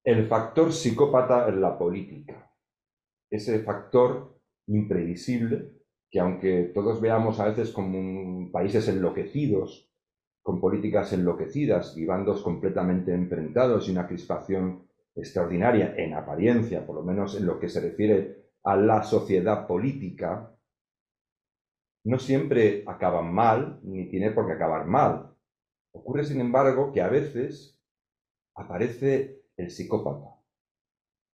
El factor psicópata en la política. Ese factor imprevisible que, aunque todos veamos a veces como países enloquecidos, con políticas enloquecidas y bandos completamente enfrentados y una crispación extraordinaria en apariencia, por lo menos en lo que se refiere a la sociedad política, no siempre acaban mal, ni tiene por qué acabar mal. Ocurre, sin embargo, que a veces aparece el psicópata,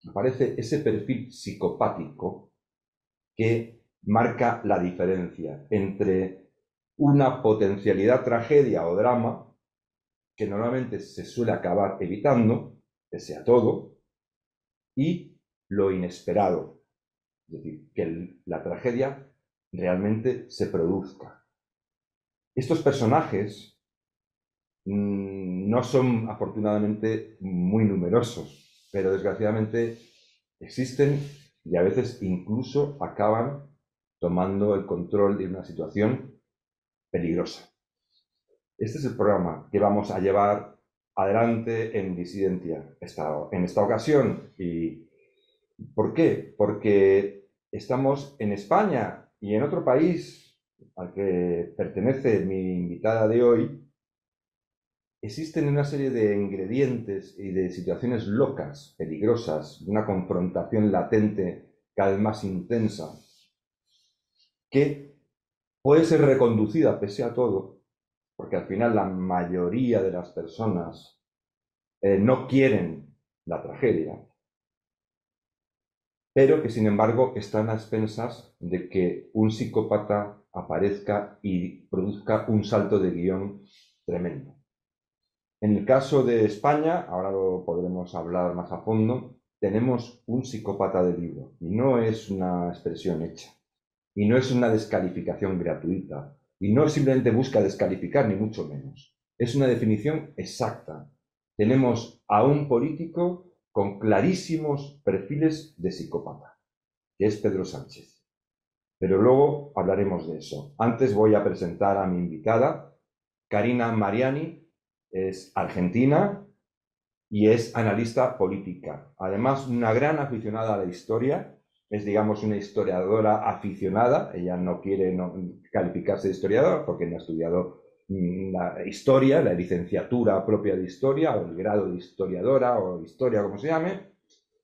aparece ese perfil psicopático que marca la diferencia entre una potencialidad tragedia o drama que normalmente se suele acabar evitando, pese a todo, y lo inesperado, es decir, que la tragedia realmente se produzca. Estos personajes no son afortunadamente muy numerosos, pero desgraciadamente existen y a veces incluso acaban tomando el control de una situación peligrosa. Este es el programa que vamos a llevar adelante en Disidencia en esta ocasión. ¿Y por qué? Porque estamos en España y en otro país al que pertenece mi invitada de hoy. Existen una serie de ingredientes y de situaciones locas, peligrosas, de una confrontación latente cada vez más intensa, que puede ser reconducida pese a todo, porque al final la mayoría de las personas no quieren la tragedia, pero que sin embargo están a expensas de que un psicópata aparezca y produzca un salto de guión tremendo. En el caso de España, ahora lo podremos hablar más a fondo, tenemos un psicópata de libro, y no es una expresión hecha, y no es una descalificación gratuita, y no simplemente busca descalificar, ni mucho menos. Es una definición exacta. Tenemos a un político con clarísimos perfiles de psicópata, que es Pedro Sánchez. Pero luego hablaremos de eso. Antes voy a presentar a mi invitada, Karina Mariani. Es argentina y es analista política. Además, una gran aficionada a la historia. Es, digamos, una historiadora aficionada. Ella no quiere calificarse de historiadora porque no ha estudiado la historia, la licenciatura propia de historia, o el grado de historiadora, o historia, como se llame,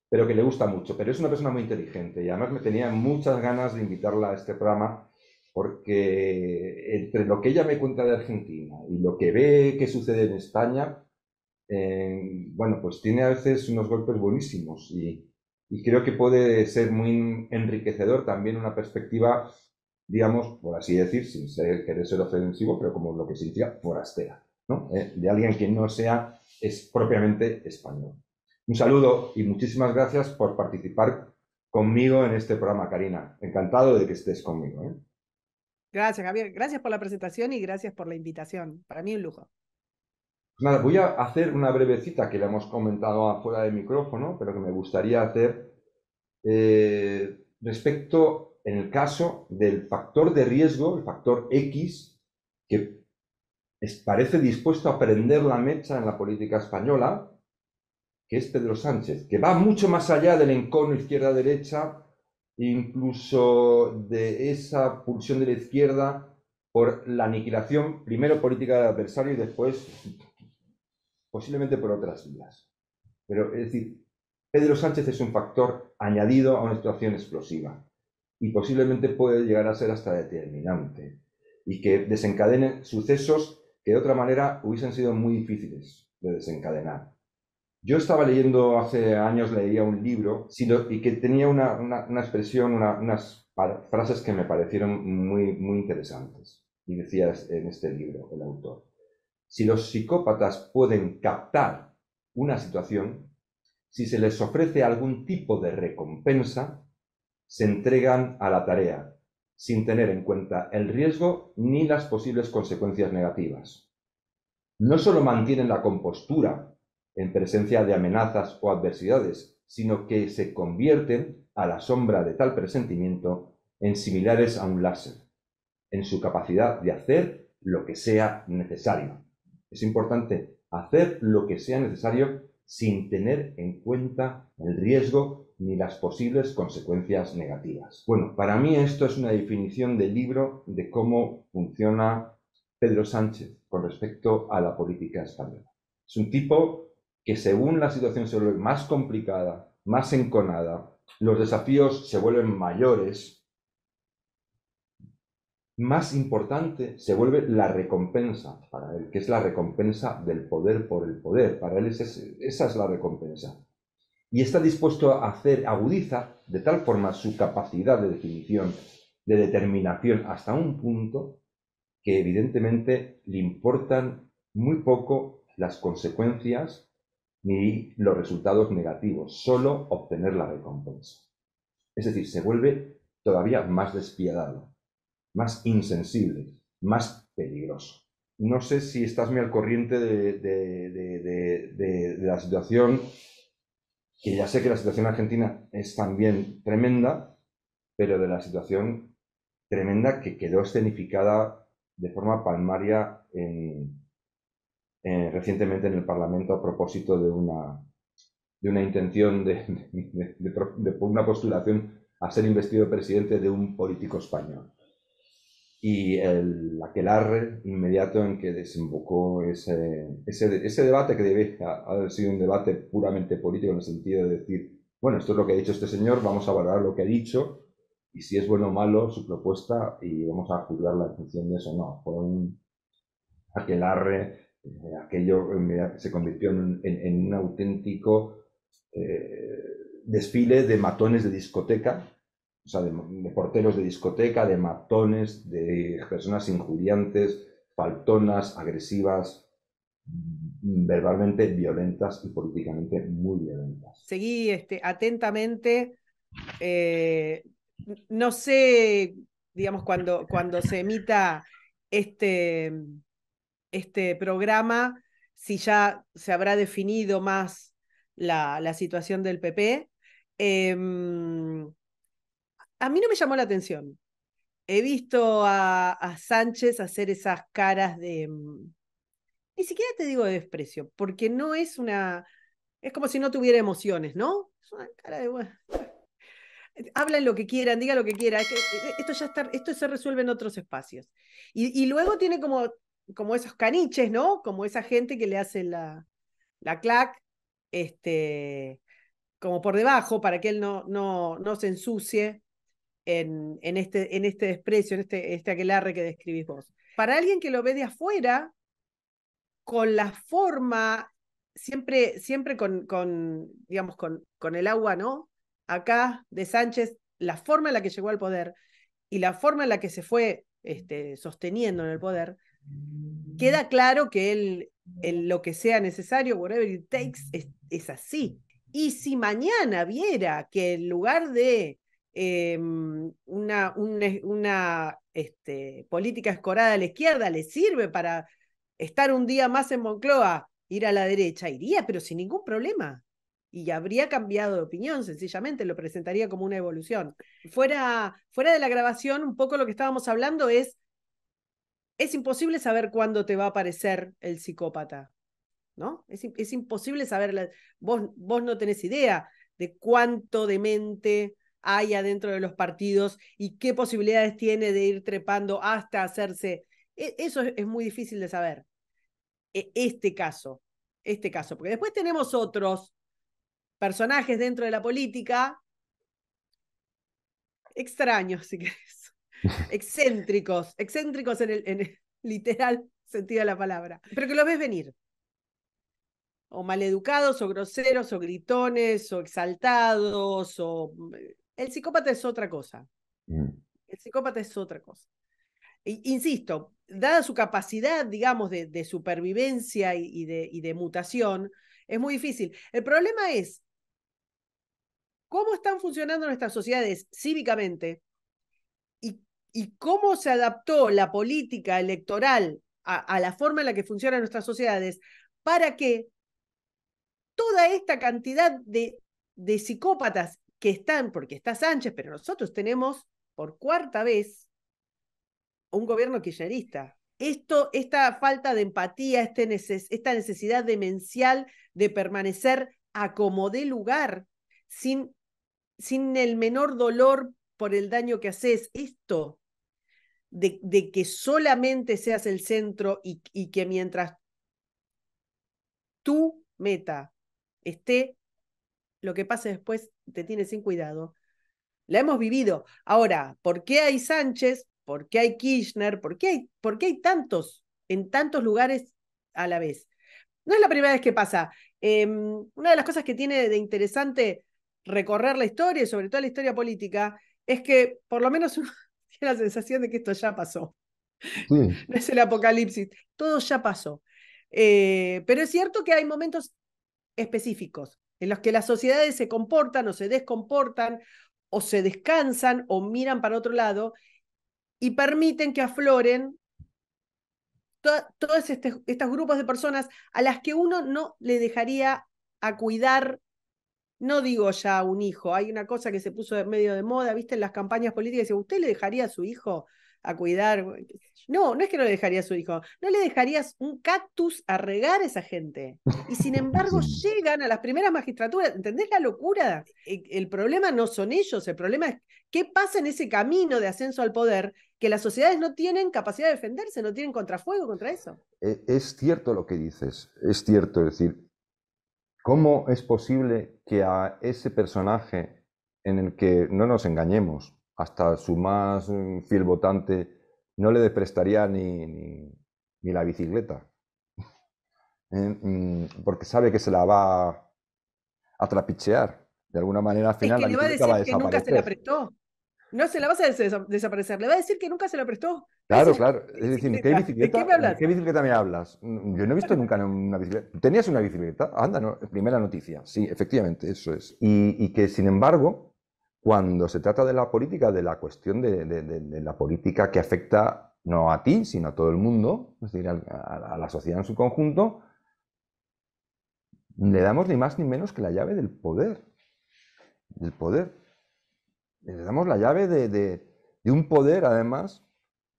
pero que le gusta mucho. Pero es una persona muy inteligente y además me tenía muchas ganas de invitarla a este programa porque entre lo que ella me cuenta de Argentina y lo que ve que sucede en España, bueno, pues tiene a veces unos golpes buenísimos y creo que puede ser muy enriquecedor también una perspectiva, digamos, por así decir, sin querer ser ofensivo, pero como lo que significa forastera, ¿no? De alguien que no sea es propiamente español. Un saludo y muchísimas gracias por participar conmigo en este programa, Karina. Encantado de que estés conmigo, ¿eh? Gracias, Javier. Gracias por la presentación y gracias por la invitación. Para mí un lujo. Pues nada, voy a hacer una breve cita que le hemos comentado afuera del micrófono, pero que me gustaría hacer respecto, en el caso del factor de riesgo, el factor X, que parece dispuesto a prender la mecha en la política española, que es Pedro Sánchez, que va mucho más allá del encono izquierda-derecha, incluso de esa pulsión de la izquierda por la aniquilación, primero política del adversario y después posiblemente por otras vías. Pero es decir, Pedro Sánchez es un factor añadido a una situación explosiva y posiblemente puede llegar a ser hasta determinante y que desencadene sucesos que de otra manera hubiesen sido muy difíciles de desencadenar. Yo estaba leyendo hace años, leía un libro y que tenía una expresión, unas frases que me parecieron muy interesantes. Y decía en este libro el autor: si los psicópatas pueden captar una situación, si se les ofrece algún tipo de recompensa, se entregan a la tarea, sin tener en cuenta el riesgo ni las posibles consecuencias negativas. No solo mantienen la compostura en presencia de amenazas o adversidades, sino que se convierten, a la sombra de tal presentimiento, en similares a un láser, en su capacidad de hacer lo que sea necesario. Es importante hacer lo que sea necesario sin tener en cuenta el riesgo ni las posibles consecuencias negativas. Bueno, para mí esto es una definición del libro de cómo funciona Pedro Sánchez con respecto a la política española. Es un tipo que según la situación se vuelve más complicada, más enconada, los desafíos se vuelven mayores, más importante se vuelve la recompensa para él, que es la recompensa del poder por el poder. Para él esa es la recompensa. Y está dispuesto a agudiza de tal forma su capacidad de definición, de determinación, hasta un punto que evidentemente le importan muy poco las consecuencias ni los resultados negativos, solo obtener la recompensa. Es decir, se vuelve todavía más despiadado, más insensible, más peligroso. No sé si estás muy al corriente de la situación, que ya sé que la situación argentina es también tremenda, pero de la situación tremenda que quedó escenificada de forma palmaria recientemente en el Parlamento a propósito de una intención de una postulación a ser investido presidente de un político español. Y el aquelarre inmediato en que desembocó ese debate, que debe haber sido un debate puramente político en el sentido de decir, bueno, esto es lo que ha dicho este señor, vamos a valorar lo que ha dicho y si es bueno o malo su propuesta y vamos a juzgarla en función de eso. No, fue un aquelarre, aquello se convirtió en un auténtico desfile de matones de discoteca, o sea, de porteros de discoteca, de matones, de personas injuriantes, faltonas, agresivas, verbalmente violentas y políticamente muy violentas. Seguí atentamente. No sé, digamos, cuando se emita este, este programa, si ya se habrá definido más la situación del PP. A mí no me llamó la atención. He visto a Sánchez hacer esas caras de, ni siquiera te digo de desprecio, porque no es una, es como si no tuviera emociones, ¿no? Es una cara de, bueno, hablan lo que quieran, digan lo que quieran, esto ya está, esto se resuelve en otros espacios. Y luego tiene como esos caniches, ¿no? Como esa gente que le hace la clac, como por debajo, para que él no se ensucie en este desprecio, en este aquelarre que describís vos. Para alguien que lo ve de afuera, con la forma, siempre digamos, con el agua, ¿no? Acá, de Sánchez, la forma en la que llegó al poder y la forma en la que se fue sosteniendo en el poder, queda claro que él, en lo que sea necesario, whatever it takes, es así. Y si mañana viera que en lugar de una política escorada a la izquierda le sirve para estar un día más en Moncloa, ir a la derecha, iría, pero sin ningún problema. Y habría cambiado de opinión, sencillamente lo presentaría como una evolución. Fuera de la grabación, un poco lo que estábamos hablando es imposible saber cuándo te va a aparecer el psicópata, ¿no? Es imposible saber, vos no tenés idea de cuánto de mente hay adentro de los partidos y qué posibilidades tiene de ir trepando hasta hacerse. Eso es muy difícil de saber. Este caso, porque después tenemos otros personajes dentro de la política extraños, si querés, excéntricos en el literal sentido de la palabra, pero que los ves venir, o maleducados, o groseros, o gritones, o exaltados, o... El psicópata es otra cosa. El psicópata es otra cosa. Insisto, dada su capacidad, digamos, de supervivencia y de mutación, es muy difícil. El problema es cómo están funcionando nuestras sociedades cívicamente y cómo se adaptó la política electoral a la forma en la que funcionan nuestras sociedades para que toda esta cantidad de psicópatas que están, porque está Sánchez, pero nosotros tenemos por cuarta vez un gobierno kirchnerista. Esta falta de empatía, esta necesidad demencial de permanecer a como dé lugar, sin el menor dolor por el daño que haces. Esto de que solamente seas el centro y que mientras tu meta esté, lo que pase después te tiene sin cuidado. La hemos vivido. Ahora, ¿por qué hay Sánchez? ¿Por qué hay Kirchner? ¿Por qué hay tantos en tantos lugares a la vez? No es la primera vez que pasa. Una de las cosas que tiene de interesante recorrer la historia, y sobre todo la historia política, es que por lo menos uno tiene la sensación de que esto ya pasó. Sí. No es el apocalipsis, todo ya pasó. Pero es cierto que hay momentos específicos en los que las sociedades se comportan o se descomportan o se descansan o miran para otro lado y permiten que afloren todos estos grupos de personas a las que uno no le dejaría a cuidar. No digo ya un hijo, hay una cosa que se puso medio de moda, viste, en las campañas políticas, dice, ¿usted le dejaría a su hijo a cuidar? No, no es que no le dejaría a su hijo, no le dejarías un cactus a regar a esa gente. Y sin embargo Sí. llegan a las primeras magistraturas, ¿entendés la locura? El problema no son ellos, el problema es qué pasa en ese camino de ascenso al poder, que las sociedades no tienen capacidad de defenderse, no tienen contrafuego contra eso. Es cierto lo que dices, es cierto, es decir, ¿cómo es posible que a ese personaje en el que, no nos engañemos, hasta su más fiel votante no le prestaría ni la bicicleta? Porque sabe que se la va a trapichear. De alguna manera, al Es final, que la le va a bicicleta va a decir que nunca se la desaparecer. prestó. No se la vas a desaparecer, le va a decir que nunca se la prestó. Va a Claro, decir, claro. ¿qué Es decir, ¿De qué me ¿de hablas? qué bicicleta me hablas? Yo no he visto nunca una bicicleta. ¿Tenías una bicicleta? Anda, no, primera noticia. Sí, efectivamente, eso es. Y que, sin embargo, cuando se trata de la política, de la cuestión de la política que afecta no a ti, sino a todo el mundo, es decir, a la sociedad en su conjunto, le damos ni más ni menos que la llave del poder. Del poder. Le damos la llave de un poder, además,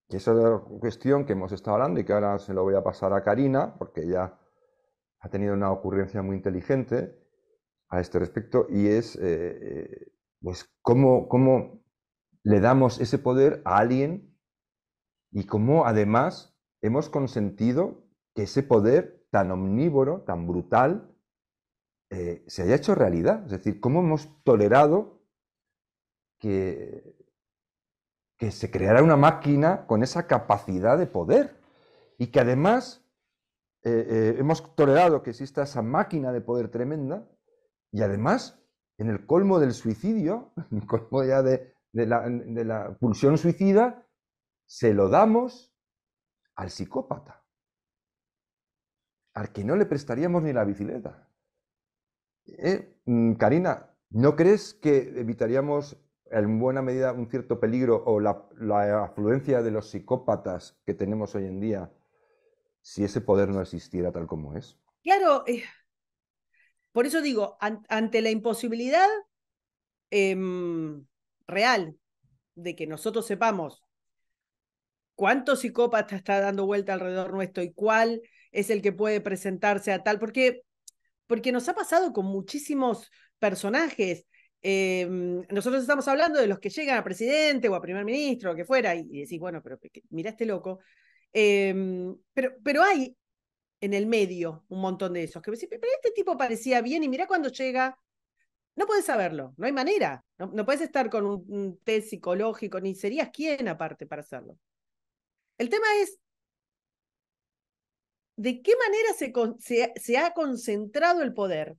que esa es la cuestión que hemos estado hablando y que ahora se lo voy a pasar a Karina, porque ella ha tenido una ocurrencia muy inteligente a este respecto, y es pues cómo le damos ese poder a alguien y cómo además hemos consentido que ese poder tan omnívoro, tan brutal, se haya hecho realidad. Es decir, cómo hemos tolerado que se creara una máquina con esa capacidad de poder y que además hemos tolerado que exista esa máquina de poder tremenda y además en el colmo del suicidio, en el colmo ya de la pulsión suicida, se lo damos al psicópata, al que no le prestaríamos ni la bicicleta. Karina, ¿no crees que evitaríamos en buena medida un cierto peligro o la afluencia de los psicópatas que tenemos hoy en día si ese poder no existiera tal como es? Claro, por eso digo, ante la imposibilidad real de que nosotros sepamos cuánto psicópata está dando vuelta alrededor nuestro y cuál es el que puede presentarse a tal, porque nos ha pasado con muchísimos personajes. Nosotros estamos hablando de los que llegan a presidente o a primer ministro, o que fuera, y decís, bueno, pero mirá este loco. Pero hay en el medio un montón de esos que decís, pero este tipo parecía bien y mirá cuando llega. No podés saberlo, no hay manera. No podés estar con un test psicológico, ni serías quién aparte para hacerlo. El tema es de qué manera se ha concentrado el poder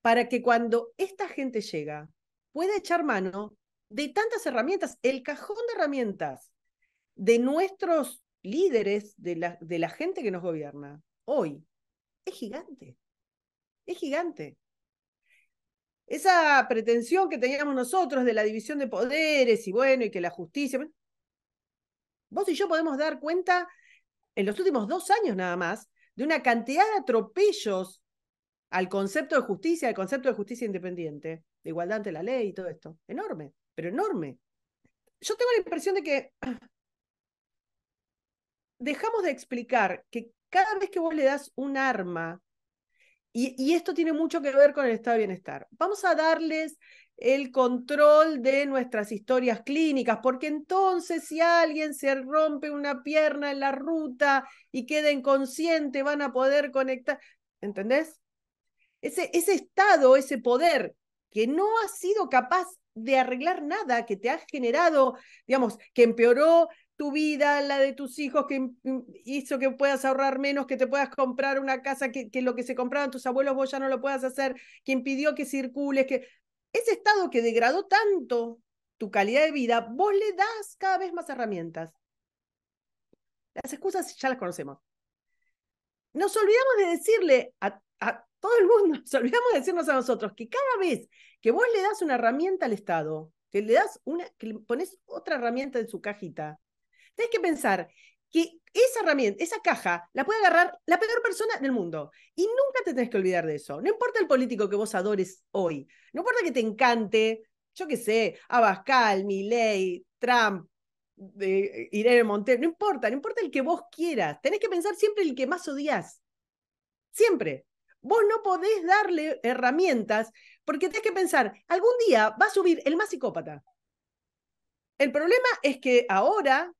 para que cuando esta gente llega pueda echar mano de tantas herramientas. El cajón de herramientas de nuestros líderes, de la gente que nos gobierna, hoy, es gigante. Es gigante. Esa pretensión que teníamos nosotros de la división de poderes y bueno, y que la justicia. Vos y yo podemos dar cuenta en los últimos 2 años nada más de una cantidad de atropellos al concepto de justicia, al concepto de justicia independiente, de igualdad ante la ley y todo esto. Enorme, pero enorme. Yo tengo la impresión de que dejamos de explicar que cada vez que vos le das un arma Y esto tiene mucho que ver con el estado de bienestar. Vamos a darles el control de nuestras historias clínicas, porque entonces si alguien se rompe una pierna en la ruta y queda inconsciente, van a poder conectar. ¿Entendés? Ese estado, ese poder que no ha sido capaz de arreglar nada, que te ha generado, digamos, que empeoró tu vida, la de tus hijos, que hizo que puedas ahorrar menos, que te puedas comprar una casa, que lo que se compraban tus abuelos vos ya no lo puedas hacer, que impidió que circules, que ese estado que degradó tanto tu calidad de vida, vos le das cada vez más herramientas. Las excusas ya las conocemos. Nos olvidamos de decirle a todo el mundo, nos olvidamos de decirnos a nosotros que cada vez que vos le das una herramienta al Estado, que le pones otra herramienta en su cajita, tenés que pensar que esa herramienta, esa caja, la puede agarrar la peor persona del mundo. Y nunca te tenés que olvidar de eso. No importa el político que vos adores hoy, no importa que te encante, yo qué sé, Abascal, Milei, Trump, Irene Montero, no importa, no importa el que vos quieras. Tenés que pensar siempre el que más odias. Siempre. Vos no podés darle herramientas porque tenés que pensar, algún día va a subir el más psicópata. El problema es que ahora,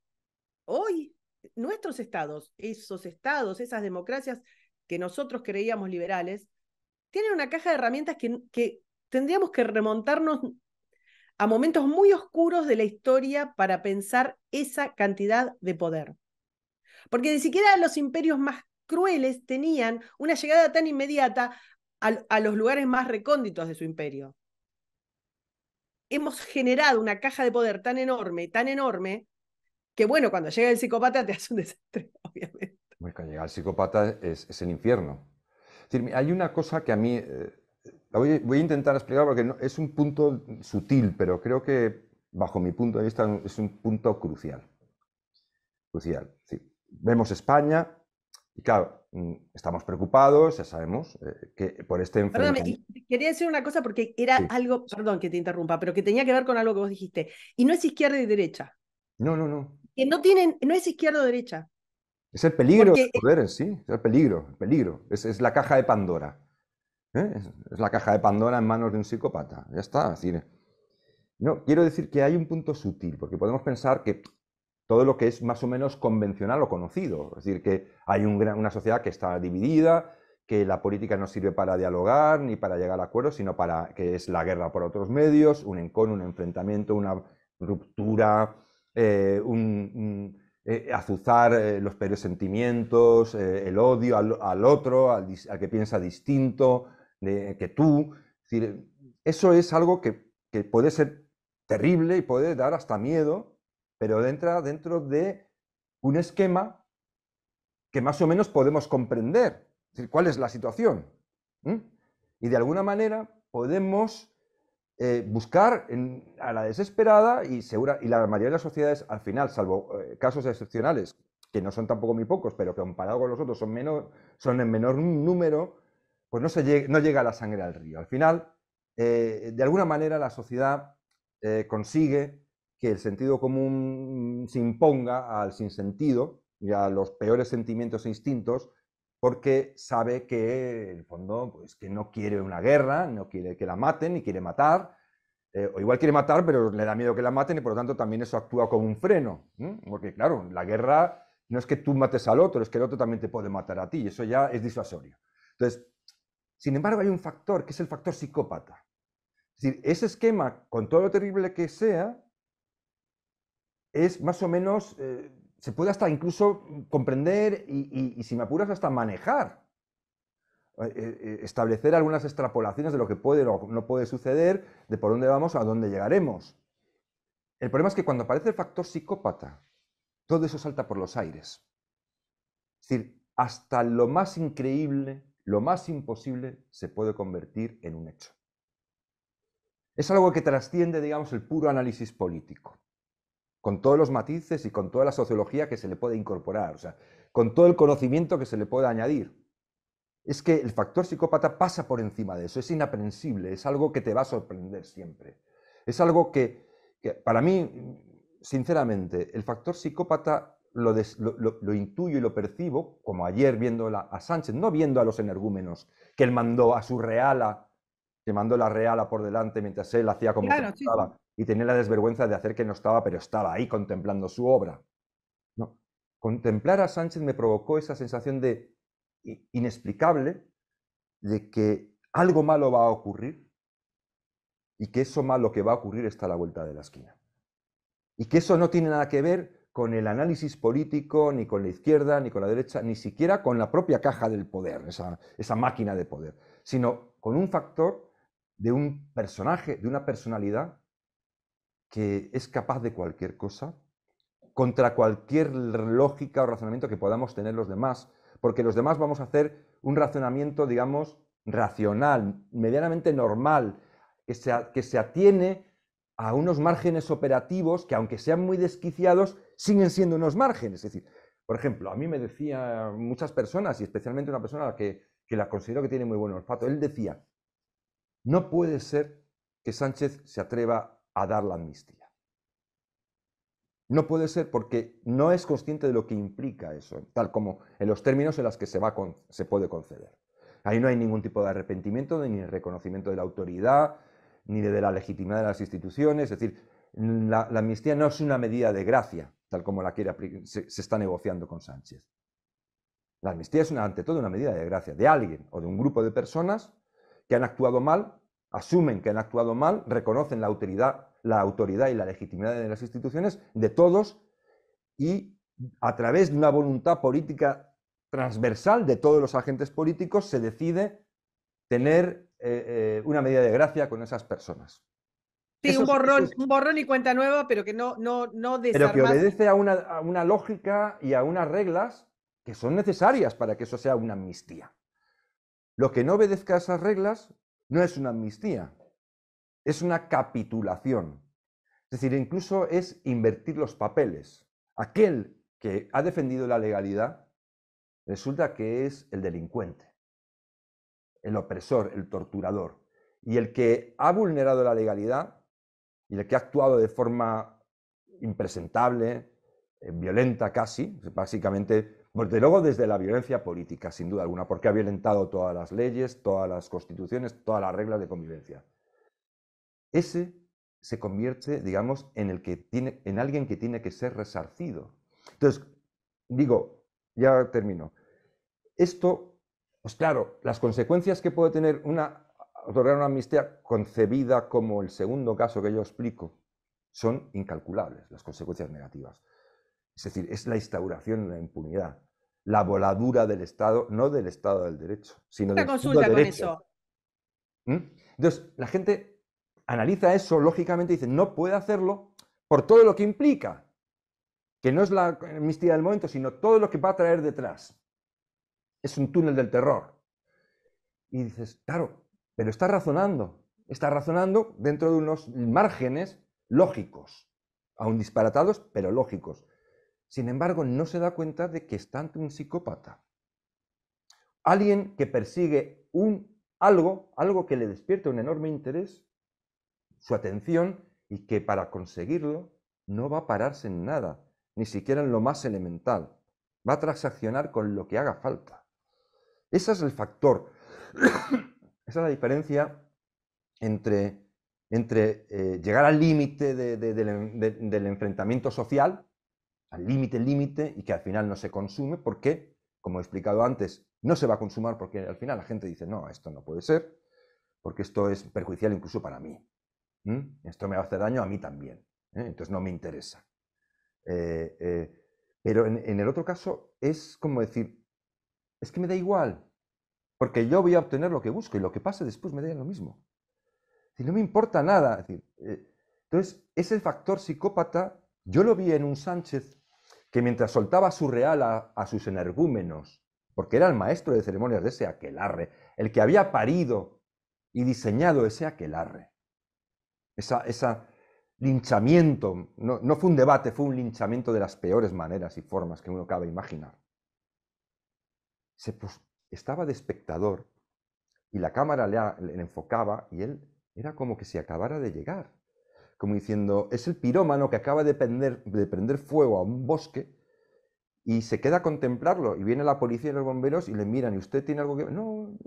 hoy, nuestros estados, esos estados, esas democracias que nosotros creíamos liberales, tienen una caja de herramientas que tendríamos que remontarnos a momentos muy oscuros de la historia para pensar esa cantidad de poder. Porque ni siquiera los imperios más crueles tenían una llegada tan inmediata a los lugares más recónditos de su imperio. Hemos generado una caja de poder tan enorme, que bueno, cuando llega el psicópata te hace un desastre, obviamente. Bueno, cuando llega el psicópata es el infierno. Es decir, hay una cosa que a mí, la voy a intentar explicar porque no, es un punto sutil, pero creo que bajo mi punto de vista es un punto crucial. Crucial. Sí. Vemos España y claro, estamos preocupados, ya sabemos, que por este Perdóname, enfrentamiento. y quería decir una cosa porque era Sí. algo, perdón que te interrumpa, pero que tenía que ver con algo que vos dijiste. Y no es izquierda y derecha. No, no, no. Que no tienen, no es izquierda o derecha. Es el peligro Porque del poder en sí, es el peligro, el peligro. Es la caja de Pandora. Es la caja de Pandora en manos de un psicópata. Ya está. Es decir, no, quiero decir que hay un punto sutil, porque podemos pensar que todo lo que es más o menos convencional o conocido, es decir, que hay una sociedad que está dividida, que la política no sirve para dialogar ni para llegar a acuerdos, sino para que es la guerra por otros medios, un encono, un enfrentamiento, una ruptura, azuzar los peores sentimientos, el odio al otro, al que piensa distinto que tú. Es decir, eso es algo que puede ser terrible y puede dar hasta miedo, pero entra dentro de un esquema que más o menos podemos comprender. Es decir, ¿cuál es la situación? Y de alguna manera podemos buscar a la desesperada y la mayoría de las sociedades, al final, salvo casos excepcionales, que no son tampoco muy pocos, pero que comparado con los otros son en menor número, pues no llega la sangre al río. Al final, de alguna manera, la sociedad consigue que el sentido común se imponga al sinsentido y a los peores sentimientos e instintos, porque sabe que, en el fondo, pues, que no quiere una guerra, no quiere que la maten, ni quiere matar, o igual quiere matar, pero le da miedo que la maten y por lo tanto también eso actúa como un freno, porque claro, la guerra no es que tú mates al otro, es que el otro también te puede matar a ti, y eso ya es disuasorio. Entonces, sin embargo, hay un factor, que es el factor psicópata. Es decir, ese esquema, con todo lo terrible que sea, es más o menos, se puede hasta incluso comprender y si me apuras, hasta manejar. Establecer algunas extrapolaciones de lo que puede o no puede suceder, de por dónde vamos o a dónde llegaremos. El problema es que cuando aparece el factor psicópata, todo eso salta por los aires. Es decir, hasta lo más increíble, lo más imposible, se puede convertir en un hecho. Es algo que trasciende, digamos, el puro análisis político, con todos los matices y con toda la sociología que se le puede incorporar, o sea, con todo el conocimiento que se le puede añadir. Es que el factor psicópata pasa por encima de eso, es inaprensible, es algo que te va a sorprender siempre. Es algo que para mí, sinceramente, el factor psicópata lo intuyo y lo percibo, como ayer viendo a Sánchez, no viendo a los energúmenos, que él mandó a su reala, que mandó la reala por delante mientras él hacía como que no Claro, sí, estaba, y tenía la desvergüenza de hacer que no estaba, pero estaba ahí contemplando su obra. No. Contemplar a Sánchez me provocó esa sensación de inexplicable de que algo malo va a ocurrir y que eso malo que va a ocurrir está a la vuelta de la esquina. Y que eso no tiene nada que ver con el análisis político, ni con la izquierda, ni con la derecha, ni siquiera con la propia caja del poder, esa máquina de poder, sino con un factor de un personaje, de una personalidad que es capaz de cualquier cosa, contra cualquier lógica o razonamiento que podamos tener los demás, porque los demás vamos a hacer un razonamiento, digamos, racional, medianamente normal, que se atiene a unos márgenes operativos que, aunque sean muy desquiciados, siguen siendo unos márgenes. Es decir, por ejemplo, a mí me decía muchas personas, y especialmente una persona a la que la considero que tiene muy buen olfato, él decía, no puede ser que Sánchez se atreva a dar la amnistía. No puede ser porque no es consciente de lo que implica eso, tal como en los términos en los que se puede conceder. Ahí no hay ningún tipo de arrepentimiento, ni reconocimiento de la autoridad, ni de la legitimidad de las instituciones. Es decir, la amnistía no es una medida de gracia, tal como la quiere se está negociando con Sánchez. La amnistía es ante todo una medida de gracia de alguien o de un grupo de personas que han actuado mal, asumen que han actuado mal, reconocen la autoridad y la legitimidad de las instituciones de todos y a través de una voluntad política transversal de todos los agentes políticos se decide tener una medida de gracia con esas personas. Sí, un borrón y cuenta nueva, pero que no pero que desarmas. obedece a una lógica y a unas reglas que son necesarias para que eso sea una amnistía. Lo que no obedezca a esas reglas no es una amnistía, es una capitulación. Es decir, incluso es invertir los papeles. Aquel que ha defendido la legalidad resulta que es el delincuente, el opresor, el torturador. Y el que ha vulnerado la legalidad y el que ha actuado de forma impresentable, violenta casi, básicamente, desde luego desde la violencia política, sin duda alguna, porque ha violentado todas las leyes, todas las constituciones, todas las reglas de convivencia. Ese se convierte, digamos, en alguien que tiene que ser resarcido. Entonces, digo, ya termino. Esto, pues claro, las consecuencias que puede tener otorgar una amnistía concebida como el segundo caso que yo explico, son incalculables, las consecuencias negativas. Es decir, es la instauración de la impunidad, la voladura del Estado, no del Estado del Derecho, sino Una del Estado consulta del con Derecho. eso. Entonces, la gente analiza eso, lógicamente dice, no puede hacerlo por todo lo que implica, que no es la amnistía del momento, sino todo lo que va a traer detrás. Es un túnel del terror. Y dices, claro, pero está razonando dentro de unos márgenes lógicos, aún disparatados, pero lógicos. Sin embargo, no se da cuenta de que está ante un psicópata. Alguien que persigue algo que le despierta un enorme interés, su atención, y que para conseguirlo no va a pararse en nada, ni siquiera en lo más elemental. Va a transaccionar con lo que haga falta. Ese es el factor. Esa es la diferencia entre llegar al límite del enfrentamiento social, al límite, y que al final no se consume, porque, como he explicado antes, no se va a consumar porque al final la gente dice, no, esto no puede ser, porque esto es perjudicial incluso para mí. Esto me va a hacer daño a mí también. Entonces no me interesa. Pero en el otro caso es como decir, es que me da igual, porque yo voy a obtener lo que busco y lo que pase después me da lo mismo. Si no me importa nada. Entonces, ese factor psicópata, yo lo vi en un Sánchez que mientras soltaba su real a sus energúmenos, porque era el maestro de ceremonias de ese aquelarre, el que había parido y diseñado ese aquelarre, ese linchamiento, no fue un debate, fue un linchamiento de las peores maneras y formas que uno cabe imaginar. Estaba de espectador y la cámara le enfocaba y él era como que se acabara de llegar, como diciendo, es el pirómano que acaba de prender fuego a un bosque y se queda a contemplarlo, y viene la policía y los bomberos y le miran, ¿y usted tiene algo que ver? No,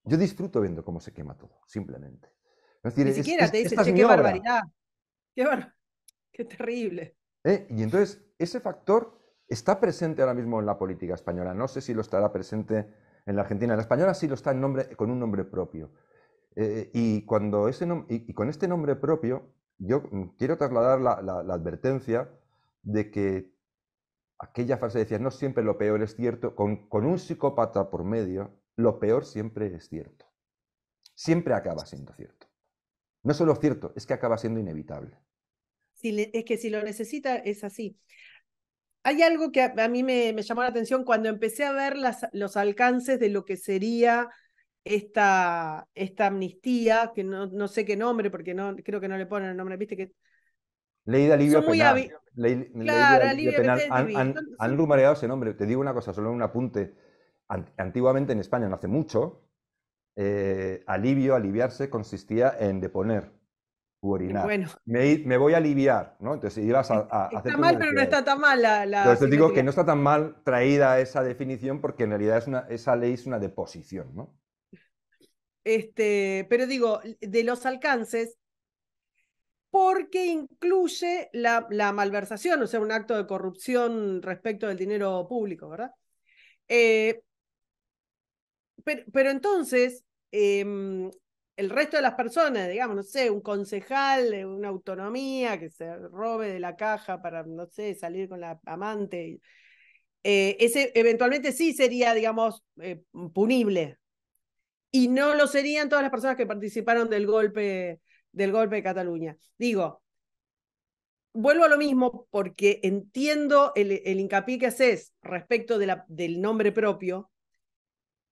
yo disfruto viendo cómo se quema todo, simplemente. Es decir, Ni siquiera te dicen, esta es che, mi qué obra. barbaridad, qué, qué terrible. Y entonces, ese factor está presente ahora mismo en la política española. No sé si lo estará presente en la Argentina. En la española sí lo está con un nombre propio. Y, y con este nombre propio, yo quiero trasladar la advertencia de que aquella frase decía, no siempre lo peor es cierto, con un psicópata por medio, lo peor siempre es cierto. Siempre acaba siendo cierto. No solo cierto, es que acaba siendo inevitable. Es que si lo necesita, es así. Hay algo que a mí me llamó la atención cuando empecé a ver los alcances de lo que sería esta amnistía, que no sé qué nombre, porque no, creo que no le ponen el nombre, viste que Ley de alivio son muy penal. hábiles. Ley de Claro, alivio alivio penal. penal. Han rumoreado ese nombre. Te digo una cosa, solo un apunte. Antiguamente en España, no hace mucho, aliviarse consistía en deponer u orinar. Bueno, Me voy a aliviar, ¿no? Entonces ibas a está hacerte mal, una pero no necesidad. está tan mal la Entonces te digo que simetría. no está tan mal traída esa definición porque en realidad esa ley es una deposición, ¿no? Pero digo, de los alcances, porque incluye la malversación, o sea, un acto de corrupción respecto del dinero público, ¿verdad? Eh, pero entonces, el resto de las personas, digamos, no sé, un concejal de una autonomía que se robe de la caja para, no sé, salir con la amante, ese eventualmente sí sería, digamos, punible. Y no lo serían todas las personas que participaron del golpe de Cataluña. Digo, vuelvo a lo mismo porque entiendo el hincapié que haces respecto del nombre propio,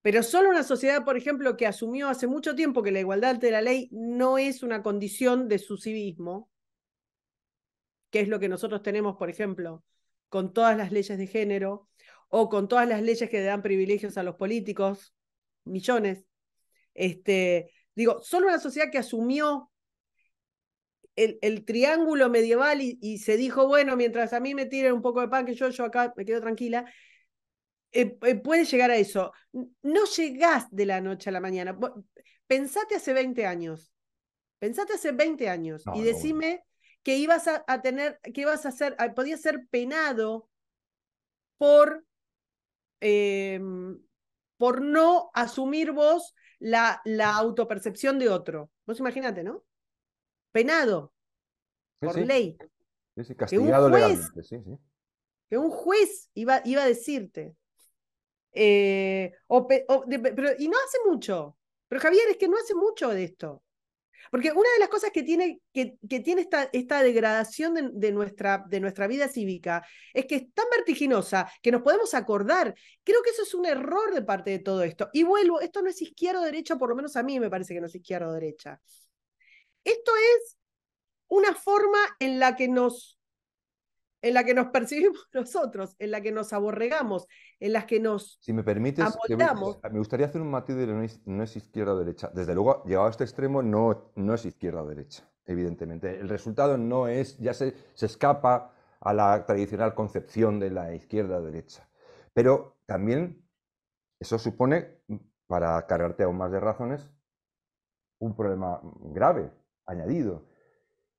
pero solo una sociedad, por ejemplo, que asumió hace mucho tiempo que la igualdad ante la ley no es una condición de su civismo, que es lo que nosotros tenemos, por ejemplo, con todas las leyes de género o con todas las leyes que dan privilegios a los políticos, millones. Digo, solo una sociedad que asumió el triángulo medieval y se dijo, bueno, mientras a mí me tiren un poco de pan, que yo acá me quedo tranquila, puede llegar a eso. No llegás de la noche a la mañana. Pensate hace 20 años. Pensate hace 20 años y No, no, bueno. decime que ibas a tener, que ibas a ser, podías ser penado por, eh, por no asumir vos la autopercepción de otro. Vos imaginate, ¿no? Penado Sí, por sí, ley. sí, sí, Que un castigado juez, legalmente, sí, sí. que un juez iba a decirte. Pero, y no hace mucho. Pero Javier, es que no hace mucho de esto. Porque una de las cosas que tiene esta degradación de nuestra vida cívica es que es tan vertiginosa que nos podemos acordar. Creo que eso es un error de parte de todo esto. Y vuelvo, esto no es izquierda o derecha, por lo menos a mí me parece que no es izquierda o derecha. Esto es una forma en la que nos percibimos nosotros, en la que nos aborregamos, en la que nos Si me permites, amoldamos. me gustaría hacer un matiz de no es izquierda o derecha. Desde luego, llegado a este extremo, no es izquierda o derecha, evidentemente. El resultado no es, se escapa a la tradicional concepción de la izquierda o derecha. Pero también eso supone, para cargarte aún más de razones, un problema grave añadido.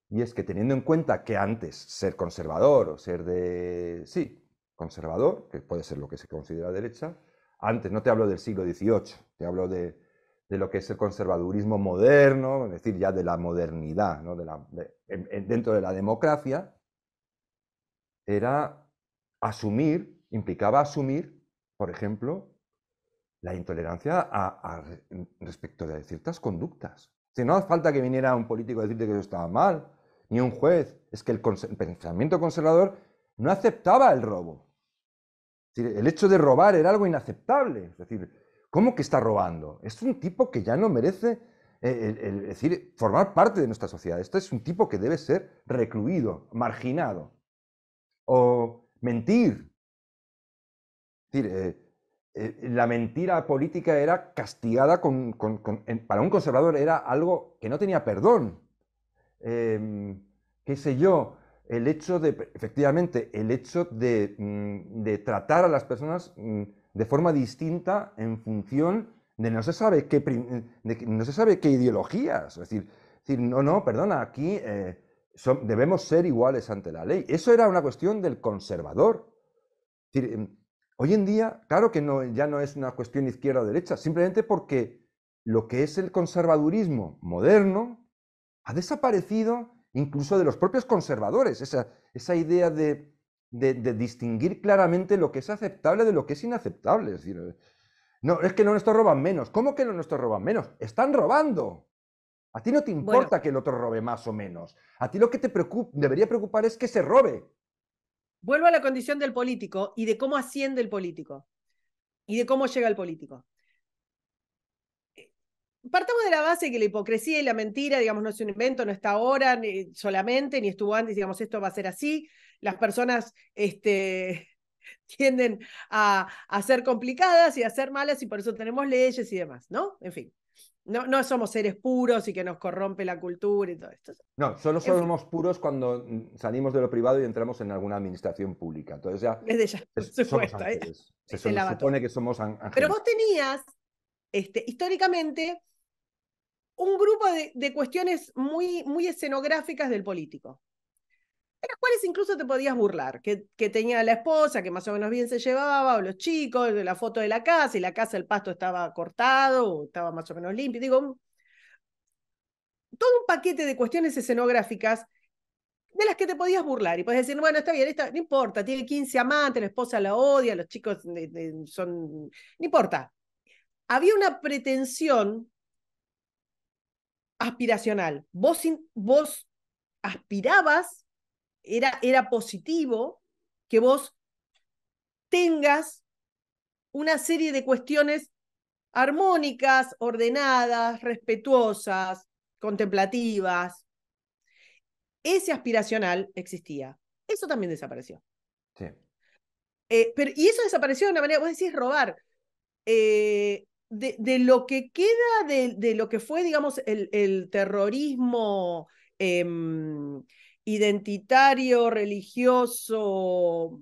Y es que teniendo en cuenta que antes ser conservador o ser de... Sí, conservador, que puede ser lo que se considera derecha, antes no te hablo del siglo XVIII, te hablo de lo que es el conservadurismo moderno, es decir, ya de la modernidad, ¿no? Dentro de la democracia, era implicaba asumir, por ejemplo, la intolerancia respecto de ciertas conductas. Si no hace falta que viniera un político a decirte que eso estaba mal, ni un juez. Es que el pensamiento conservador no aceptaba el robo. Es decir, el hecho de robar era algo inaceptable. Es decir, ¿cómo que está robando? Es un tipo que ya no merece decir, formar parte de nuestra sociedad. Este es un tipo que debe ser recluido, marginado. O mentir. Es decir, la mentira política era castigada para un conservador era algo que no tenía perdón. ¿Qué sé yo? el hecho de, efectivamente, el hecho de tratar a las personas de forma distinta en función de no se sabe qué, no se sabe qué ideologías. Es decir, no, no, perdona, aquí debemos ser iguales ante la ley. Eso era una cuestión del conservador. Es decir, hoy en día, claro que no, ya no es una cuestión izquierda o derecha, simplemente porque lo que es el conservadurismo moderno ha desaparecido incluso de los propios conservadores, esa idea de distinguir claramente lo que es aceptable de lo que es inaceptable. Es decir, no, es que los nuestros roban menos. ¿Cómo que los nuestros roban menos? Están robando. A ti no te Bueno, importa que el otro robe más o menos. A ti lo que debería preocupar es que se robe. vuelvo a la condición del político y de cómo asciende el político y de cómo llega el político. Partamos de la base que la hipocresía y la mentira, digamos, no es un invento, no está ahora ni solamente, ni estuvo antes, digamos, esto va a ser así. Las personas tienden a ser complicadas y a ser malas y por eso tenemos leyes y demás, ¿no? En fin, no somos seres puros y que nos corrompe la cultura y todo esto. No, solo En fin, somos puros cuando salimos de lo privado y entramos en alguna administración pública. Entonces ya desde ya, por somos supuesto, ángeles. se Nos lava todo. supone que somos Pero ángeles. vos tenías, históricamente, un grupo de cuestiones muy escenográficas del político, de las cuales incluso te podías burlar, que tenía la esposa, que más o menos bien se llevaba, o los chicos, la foto de la casa, y la casa el pasto estaba cortado, o estaba más o menos limpio. Digo, todo un paquete de cuestiones escenográficas de las que te podías burlar. Y podías decir, bueno, está bien, no importa, tiene 15 amantes, la esposa la odia, los chicos son... No importa. Había una pretensión aspiracional. Vos aspirabas, era positivo que vos tengas una serie de cuestiones armónicas, ordenadas, respetuosas, contemplativas. Ese aspiracional existía. Eso también desapareció. Sí. Y eso desapareció de una manera, vos decís robar. De lo que queda de lo que fue, digamos, el terrorismo eh, identitario, religioso,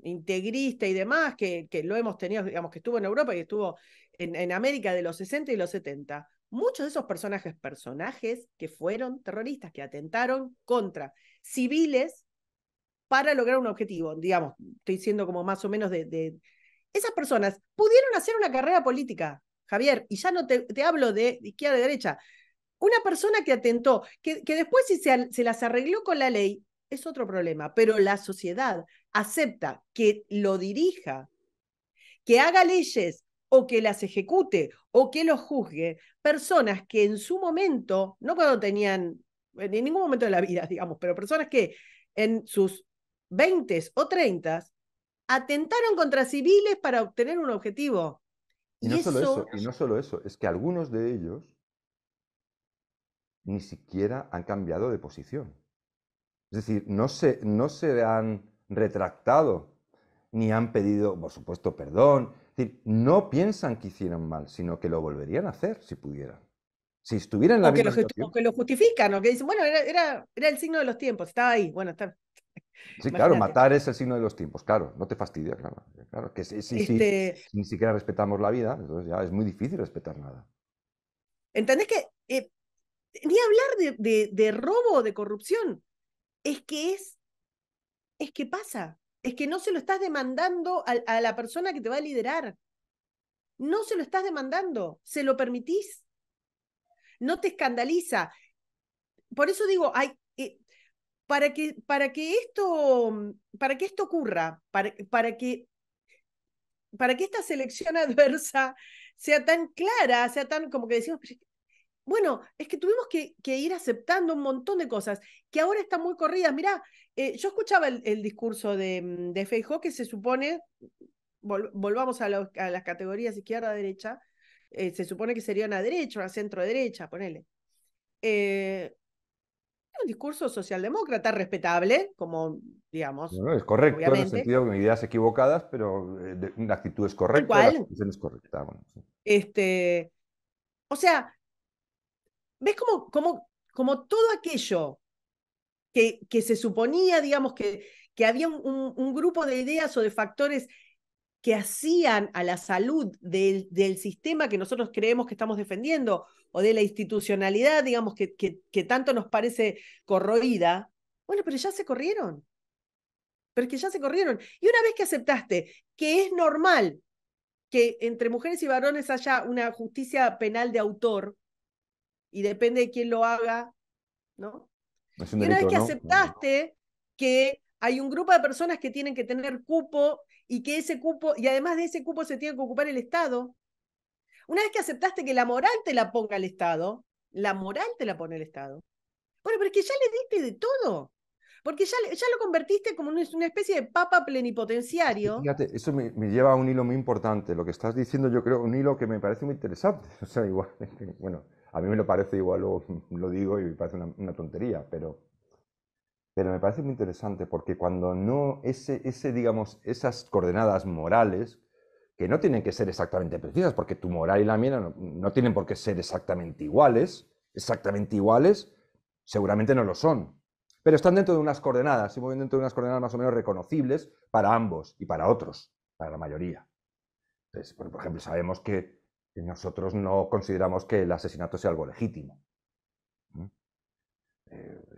integrista y demás, que lo hemos tenido, digamos, que estuvo en Europa y estuvo en América de los 60 y los 70. Muchos de esos personajes que fueron terroristas, que atentaron contra civiles para lograr un objetivo, digamos, estoy siendo como más o menos esas personas pudieron hacer una carrera política, Javier, y ya no te hablo de izquierda y derecha. Una persona que atentó, que después si se las arregló con la ley, es otro problema, pero la sociedad acepta que lo dirija, que haga leyes o que las ejecute o que los juzgue, personas que en su momento, no cuando tenían, en ningún momento de la vida, digamos, pero personas que en sus 20 o 30 atentaron contra civiles para obtener un objetivo. Y Y no solo eso, eso, es que algunos de ellos ni siquiera han cambiado de posición. Es decir, no se han retractado ni han pedido, por supuesto, perdón. Es decir, no piensan que hicieron mal, sino que lo volverían a hacer si pudieran. Si estuvieran en la misma o situación. que lo justifican, o que dicen, bueno, era el signo de los tiempos, estaba ahí, bueno, Sí, claro, imagínate. matar es el signo de los tiempos, claro, no te fastidia, claro. Claro, que sí, Este, si ni siquiera respetamos la vida, entonces ya es muy difícil respetar nada. ¿Entendés que ni hablar de robo o de corrupción? Es que es que pasa, es que no se lo estás demandando a la persona que te va a liderar, no se lo estás demandando, se lo permitís, no te escandaliza. Por eso digo, para que esto ocurra, para que esta selección adversa sea tan clara, sea tan como que decimos, bueno, es que tuvimos que ir aceptando un montón de cosas que ahora están muy corridas. Mirá, yo escuchaba el discurso de Feijóo que se supone, volvamos a las categorías izquierda-derecha, se supone que sería una derecha, una centro-derecha, ponele. Eh, un discurso socialdemócrata respetable, como, digamos, Bueno, es correcto en el obviamente, sentido de con ideas equivocadas, pero la actitud es tal correcta, la cual. posición es correcta. Bueno, sí. O sea, ¿ves como todo aquello que se suponía, digamos, que había un grupo de ideas o de factores que hacían a la salud del sistema que nosotros creemos que estamos defendiendo, o de la institucionalidad, digamos, que tanto nos parece corroída, bueno, pero ya se corrieron. Pero es que ya se corrieron. Y una vez que aceptaste que es normal que entre mujeres y varones haya una justicia penal de autor, y depende de quién lo haga, ¿no? Es un Y una vez delito, que ¿no? aceptaste que hay un grupo de personas que tienen que tener cupo y que ese cupo, y además de ese cupo se tiene que ocupar el Estado, una vez que aceptaste que la moral te la ponga el Estado, la moral te la pone el Estado. Bueno, pero es que ya le diste de todo, porque ya lo convertiste como una especie de papa plenipotenciario. Fíjate, eso me lleva a un hilo muy importante. Lo que estás diciendo, yo creo, un hilo que me parece muy interesante. O sea, igual, bueno, a mí me lo parece igual, lo digo y me parece una tontería, pero me parece muy interesante porque cuando no, digamos, esas coordenadas morales, que no tienen que ser exactamente precisas, porque tu moral y la mía no tienen por qué ser exactamente iguales, seguramente no lo son, pero están dentro de unas coordenadas, y muy bien dentro de unas coordenadas más o menos reconocibles para ambos y para otros, para la mayoría. Entonces, por ejemplo, sabemos que nosotros no consideramos que el asesinato sea algo legítimo.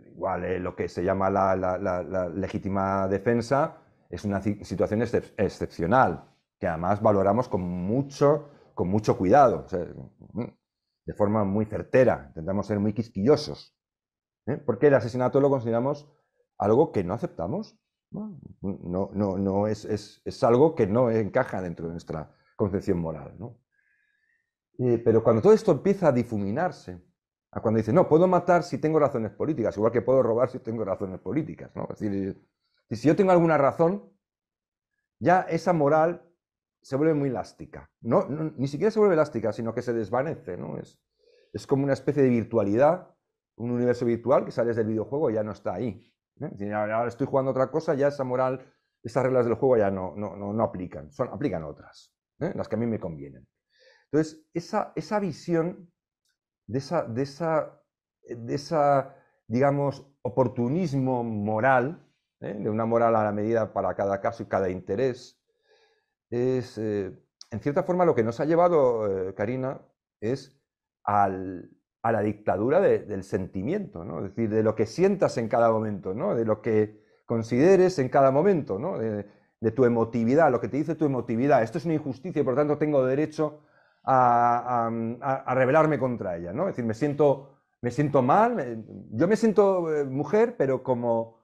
Igual lo que se llama la legítima defensa es una situación excepcional, que además valoramos con mucho cuidado, o sea, de forma muy certera, intentamos ser muy quisquillosos, porque el asesinato lo consideramos algo que no aceptamos, no es algo que no encaja dentro de nuestra concepción moral, ¿no? Pero cuando todo esto empieza a difuminarse, a cuando dice, no, puedo matar si tengo razones políticas, igual que puedo robar si tengo razones políticas, ¿no? Es decir, si yo tengo alguna razón, ya esa moral se vuelve muy elástica. Ni siquiera se vuelve elástica, sino que se desvanece, ¿no? Es como una especie de virtualidad, un universo virtual que sales del videojuego y ya no está ahí. Si ahora estoy jugando otra cosa, ya esa moral, esas reglas del juego ya no aplican, aplican otras, las que a mí me convienen. Entonces, esa visión de esa, digamos, oportunismo moral, de una moral a la medida para cada caso y cada interés, es, en cierta forma, lo que nos ha llevado, Karina, es a la dictadura del sentimiento, ¿no? Es decir, de lo que sientas en cada momento, ¿no? De lo que consideres en cada momento, ¿no? De tu emotividad, lo que te dice tu emotividad. Esto es una injusticia y por tanto tengo derecho a rebelarme contra ella, ¿no? Es decir, me siento mal, yo me siento mujer, pero como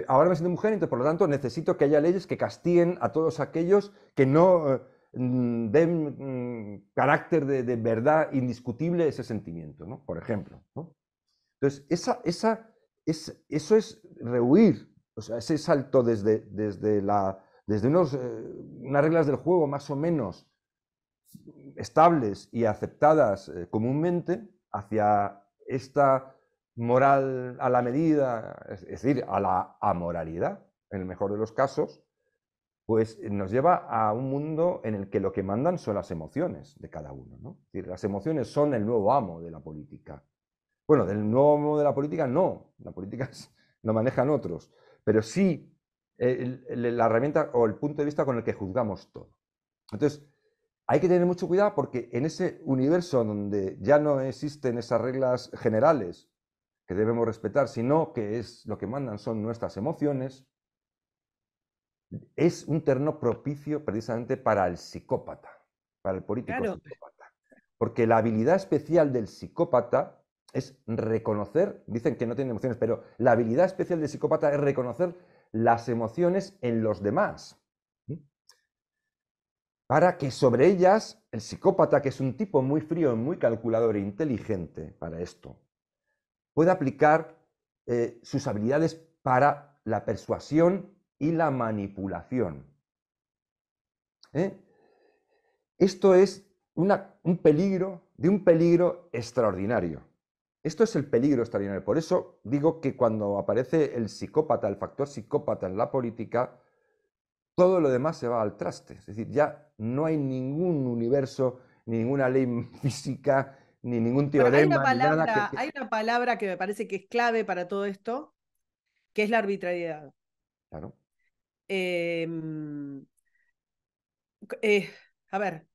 ahora me siento mujer, entonces por lo tanto necesito que haya leyes que castiguen a todos aquellos que no den carácter de verdad indiscutible a ese sentimiento, ¿no? Por ejemplo, ¿no? Entonces, eso es rehuir, o sea, ese salto desde unas reglas del juego más o menos estables y aceptadas comúnmente hacia esta moral a la medida, es decir, a la amoralidad, en el mejor de los casos, pues nos lleva a un mundo en el que lo que mandan son las emociones de cada uno, ¿no? Es decir, las emociones son el nuevo amo de la política. Bueno, del nuevo amo de la política no, la política lo manejan otros, pero sí la herramienta o el punto de vista con el que juzgamos todo. Entonces, hay que tener mucho cuidado porque en ese universo donde ya no existen esas reglas generales que debemos respetar, sino que es lo que mandan son nuestras emociones, es un terreno propicio precisamente para el psicópata, para el político Claro. psicópata. Porque la habilidad especial del psicópata es reconocer, dicen que no tienen emociones, pero la habilidad especial del psicópata es reconocer las emociones en los demás, para que sobre ellas el psicópata, que es un tipo muy frío, muy calculador e inteligente para esto, pueda aplicar sus habilidades para la persuasión y la manipulación. Esto es un peligro extraordinario. Esto es el peligro extraordinario. Por eso digo que cuando aparece el psicópata, el factor psicópata en la política, todo lo demás se va al traste. Es decir, ya no hay ningún universo, ni ninguna ley física, ni ningún Bueno, teorema, ni nada que... hay una palabra que me parece que es clave para todo esto, que es la arbitrariedad. Claro. Eh, eh, a ver,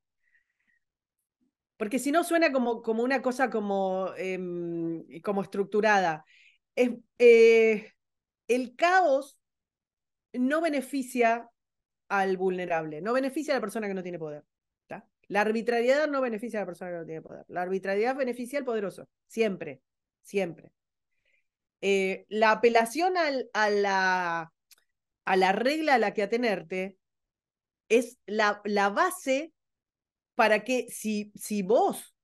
porque si no suena como una cosa como estructurada. Es, el caos no beneficia al vulnerable, no beneficia a la persona que no tiene poder. ¿Tá? La arbitrariedad no beneficia a la persona que no tiene poder. La arbitrariedad beneficia al poderoso, siempre, siempre. La apelación a la regla a la que atenerte es la base para que si vos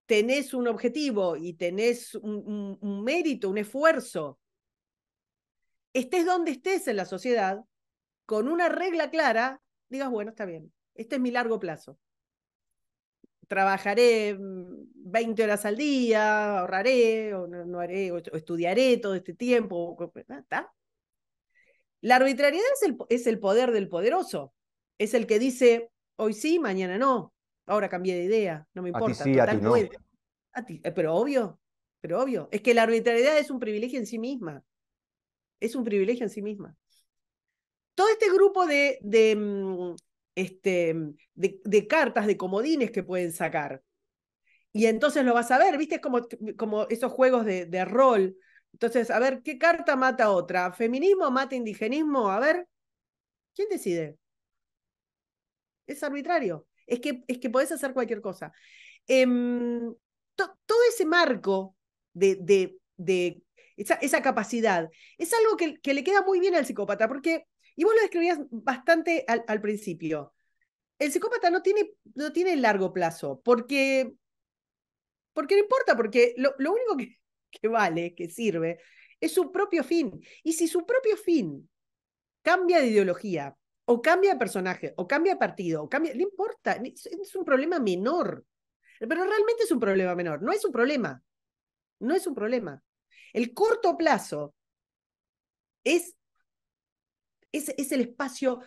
tenés un objetivo y tenés un mérito, un esfuerzo, estés donde estés en la sociedad, con una regla clara, digas, bueno, está bien, este es mi largo plazo. Trabajaré 20 horas al día, ahorraré, o no haré, o estudiaré todo este tiempo. ¿Está? La arbitrariedad es el poder del poderoso. Es el que dice, hoy sí, mañana no. Ahora cambié de idea, no me A ti importa, sí, a ti total no. puede. A ti, pero obvio. Es que la arbitrariedad es un privilegio en sí misma. Es un privilegio en sí misma. Todo este grupo de cartas, de comodines que pueden sacar. Y entonces lo vas a ver, ¿viste? Es como esos juegos de rol. Entonces, a ver, ¿qué carta mata a otra? ¿Feminismo mata indigenismo? A ver, ¿quién decide? Es arbitrario. Es que podés hacer cualquier cosa. Todo ese marco de esa capacidad es algo que le queda muy bien al psicópata, porque, y vos lo describías bastante al principio, el psicópata no tiene largo plazo, porque no importa, porque lo único que vale, que sirve, es su propio fin. Y si su propio fin cambia de ideología, o cambia de personaje, o cambia de partido, o cambia, no importa, es un problema menor. Pero realmente es un problema menor, no es un problema, no es un problema. El corto plazo es, es el espacio,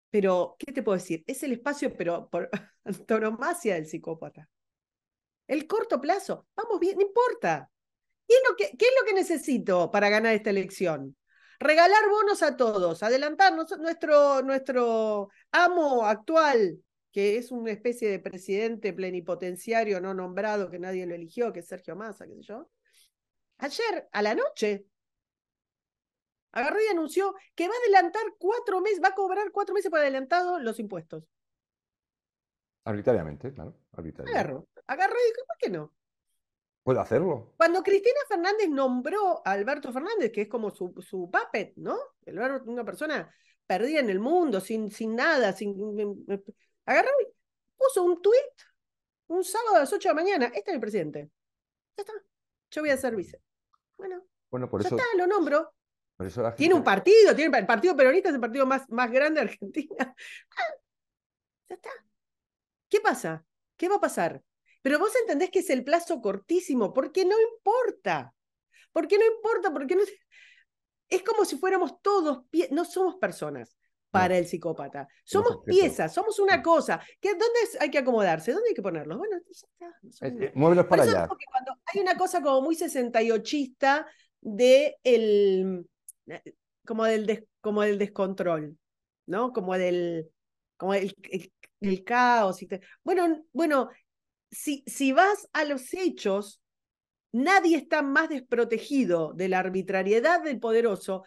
pero, ¿qué te puedo decir? Es el espacio, pero por antonomasia del psicópata. El corto plazo, vamos bien, no importa. ¿Qué es lo que necesito para ganar esta elección? Regalar bonos a todos, adelantarnos nuestro amo actual, que es una especie de presidente plenipotenciario no nombrado, que nadie lo eligió, que es Sergio Massa, qué sé yo. Ayer, a la noche, agarró y anunció que va a adelantar 4 meses, va a cobrar 4 meses por adelantado los impuestos. Arbitrariamente, claro, arbitrariamente. Agarró y dijo, ¿por qué no? Puedo hacerlo. Cuando Cristina Fernández nombró a Alberto Fernández, que es como su puppet, ¿no? Una persona perdida en el mundo, sin nada, agarró y puso un tuit un sábado a las 8 de la mañana. Este es el presidente. Ya está. Yo voy a ser vice. Bueno, Bueno, por ya está, eso, lo nombro. por eso la Tiene gente. un partido, el Partido Peronista es el partido más grande de Argentina. Ya está. ¿Qué pasa? ¿Qué va a pasar? Pero vos entendés que es el plazo cortísimo, porque no importa. Porque no importa, porque no. Es como si fuéramos todos, no somos personas para No, el psicópata. somos Somos objetos. piezas, somos una cosa. ¿Dónde hay que acomodarse? ¿Dónde hay que ponerlos? Bueno, ya está. No somos nada. Muévelos Por para eso allá. digo que cuando hay una cosa como muy 68ista de como del descontrol, ¿no? Como el caos. Bueno, si vas a los hechos, nadie está más desprotegido de la arbitrariedad del poderoso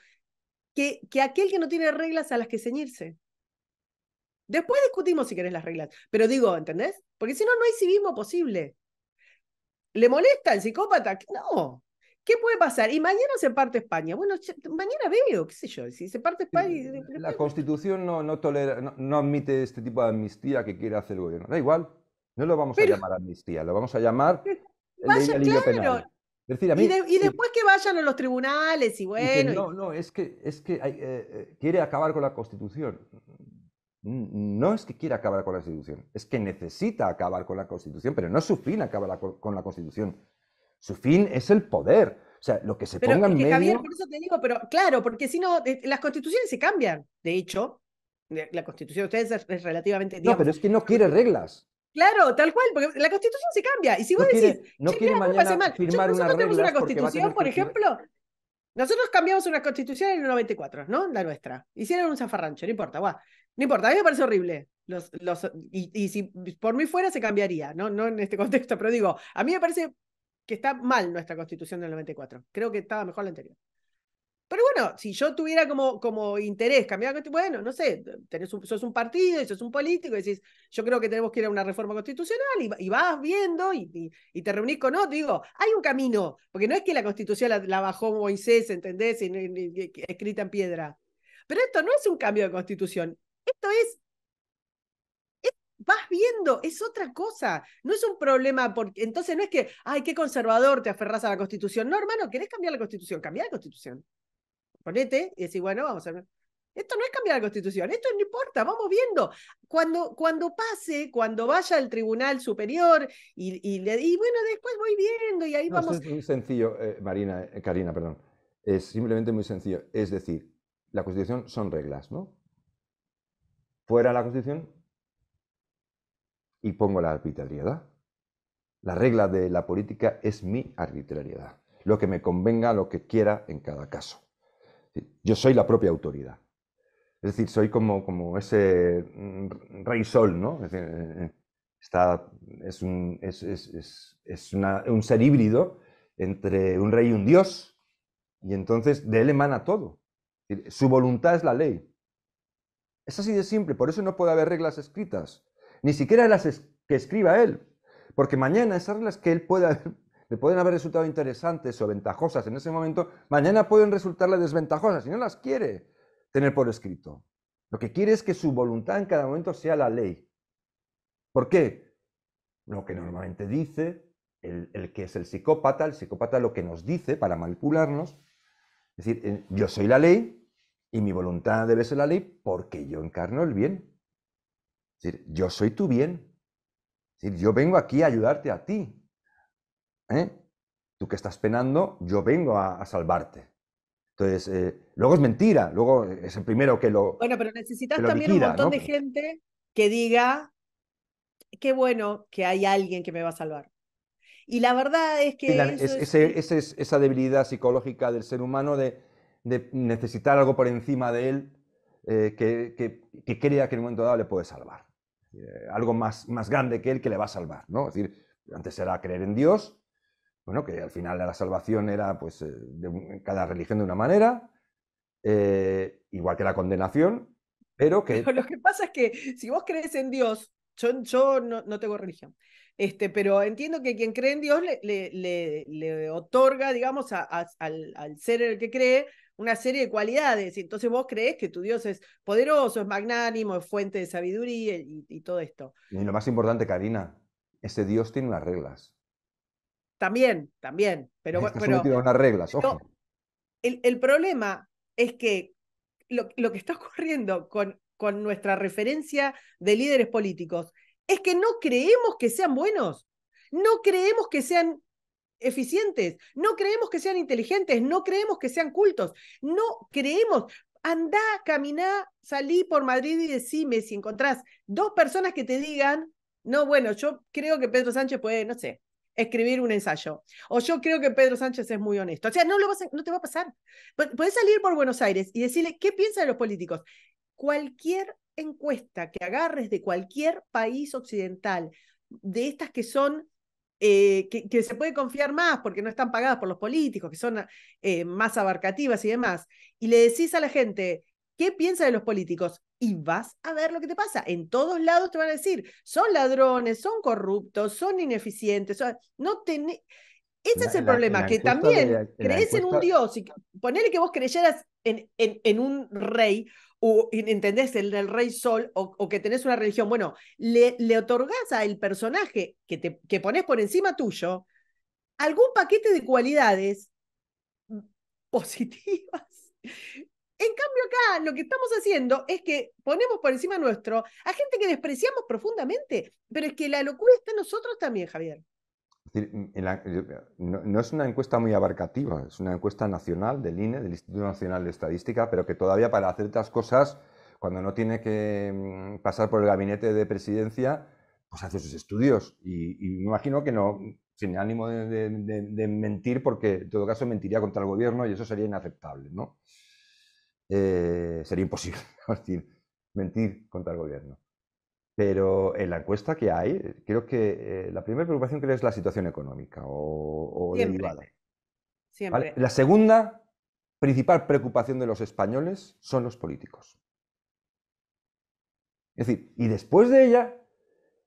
que aquel que no tiene reglas a las que ceñirse. Después discutimos si querés las reglas, pero digo, ¿entendés? Porque si no, no hay civismo posible. ¿Le molesta el psicópata? No. ¿Qué puede pasar? Y mañana se parte España. Bueno, mañana veo, qué sé yo, si se parte España. La Constitución no tolera, no admite este tipo de amnistía que quiere hacer el gobierno. Da igual, no lo vamos a Pero llamar amnistía, lo vamos a llamar ley de vaya, alivio penal. claro. Es decir, a Y, mí, de, y después que vayan a los tribunales y dice, bueno. no, es que quiere acabar con la Constitución. No es que quiera acabar con la Constitución, es que necesita acabar con la Constitución, pero no es su fin acabar con la Constitución. Su fin es el poder. O sea, lo que se Pero ponga es en que Javier, medio. por eso te digo, pero claro, porque si no, las constituciones se cambian. De hecho, la constitución de ustedes es relativamente, No, pero digamos. es que no quiere reglas. Claro, tal cual, porque la constitución se cambia. Y si vos No decís, quiere, no che, quiere mirá, me parece mañana mal. firmar unas Nosotros tenemos una reglas porque va a constitución, tener por que ejemplo, Nosotros cambiamos una constitución en el 94, ¿no? La nuestra. Hicieron un zafarrancho, no importa, guau. No importa, a mí me parece horrible. Y si por mí fuera se cambiaría, ¿no? No en este contexto, pero digo, a mí me parece que está mal nuestra constitución del 94. Creo que estaba mejor la anterior. Pero bueno, si yo tuviera como interés cambiar la constitución, bueno, no sé, sos un partido y sos un político y decís, yo creo que tenemos que ir a una reforma constitucional y vas viendo y te reunís con otro. Digo, hay un camino, porque no es que la constitución la bajó Moisés, ¿entendés? Escrita en piedra. Pero esto no es un cambio de constitución, esto vas viendo, es otra cosa. No es un problema, porque entonces no es que, ay, qué conservador te aferrás a la constitución. No, hermano, ¿querés cambiar la constitución? Cambia la constitución. Ponete y decís, bueno, vamos a ver. Esto no es cambiar la constitución, esto no importa, vamos viendo. Cuando pase, cuando vaya al Tribunal Superior y bueno, después voy viendo y ahí No, esto vamos. es muy sencillo, Karina, perdón. Es simplemente muy sencillo. Es decir, la Constitución son reglas, ¿no? Fuera la Constitución y pongo la arbitrariedad. La regla de la política es mi arbitrariedad. Lo que me convenga, lo que quiera en cada caso. Yo soy la propia autoridad. Es decir, soy como ese rey sol, ¿no? Es decir, un ser híbrido entre un rey y un dios, y entonces de él emana todo. Su voluntad es la ley. Es así de simple, por eso no puede haber reglas escritas, ni siquiera las que escriba él, porque mañana esas reglas que él le pueden haber resultado interesantes o ventajosas en ese momento, mañana pueden resultarle desventajosas y no las quiere tener por escrito. Lo que quiere es que su voluntad en cada momento sea la ley. ¿Por qué? Lo que normalmente dice el que es el psicópata lo que nos dice para manipularnos, es decir, yo soy la ley y mi voluntad debe ser la ley porque yo encarno el bien. Es decir, yo soy tu bien. Es decir, yo vengo aquí a ayudarte a ti. ¿Eh? Tú que estás penando, yo vengo a salvarte. Entonces, luego es mentira, luego es el primero Bueno, pero que necesitas lo también un liquida, montón ¿no? de gente que diga, qué bueno que hay alguien que me va a salvar. Y la verdad es que eso Esa debilidad psicológica del ser humano de necesitar algo por encima de él que crea que en un momento dado le puede salvar. Algo más grande que él que le va a salvar, ¿no? Es decir, antes era creer en Dios, bueno, que al final la salvación era pues cada religión de una manera, igual que la condenación, pero Pero que lo que pasa es que si vos crees en Dios, yo no tengo religión, pero entiendo que quien cree en Dios le otorga, digamos, al ser el que cree una serie de cualidades. Y entonces vos crees que tu Dios es poderoso, es magnánimo, es fuente de sabiduría y todo esto. y lo más importante, Karina, ese Dios tiene unas reglas. También, Está sometido a unas reglas, ojo. pero el problema es que lo que está ocurriendo con nuestra referencia de líderes políticos es que no creemos que sean buenos, no creemos que sean eficientes, no creemos que sean inteligentes, no creemos que sean cultos, no creemos. Andá, caminá, salí por Madrid y decime si encontrás dos personas que te digan, no, bueno, yo creo que Pedro Sánchez puede, no sé, escribir un ensayo. O yo creo que Pedro Sánchez es muy honesto. O sea, no te va a pasar. Podés salir por Buenos Aires y decirle, ¿qué piensa de los políticos? Cualquier encuesta que agarres de cualquier país occidental, de estas que son que se puede confiar más porque no están pagadas por los políticos, que son más abarcativas y demás, y le decís a la gente, ¿qué piensa de los políticos? Y vas a ver lo que te pasa. En todos lados te van a decir, son ladrones, son corruptos, son ineficientes, no tenés... En Ese la, es el en la- en problema, la que encuesta también en la crees en un encuesta, Dios y ponele que vos creyeras en un rey, o entendés el rey sol, o que tenés una religión, bueno, le otorgás al personaje que pones por encima tuyo algún paquete de cualidades positivas. En cambio acá lo que estamos haciendo es que ponemos por encima nuestro a gente que despreciamos profundamente, pero es que la locura está en nosotros también, Javier. es decir, no es una encuesta muy abarcativa, es una encuesta nacional del INE, del Instituto Nacional de Estadística, pero que todavía para hacer estas cosas, cuando no tiene que pasar por el gabinete de presidencia, pues hace sus estudios. Y me imagino que no, sin ánimo de mentir, porque en todo caso mentiría contra el gobierno y eso sería inaceptable, ¿no? Sería imposible, es decir, mentir contra el gobierno. Pero en la encuesta que hay, creo que la primera preocupación creo es la situación económica o Siempre, derivada. ¿Vale? siempre. La segunda principal preocupación de los españoles son los políticos. Es decir, y después de ella,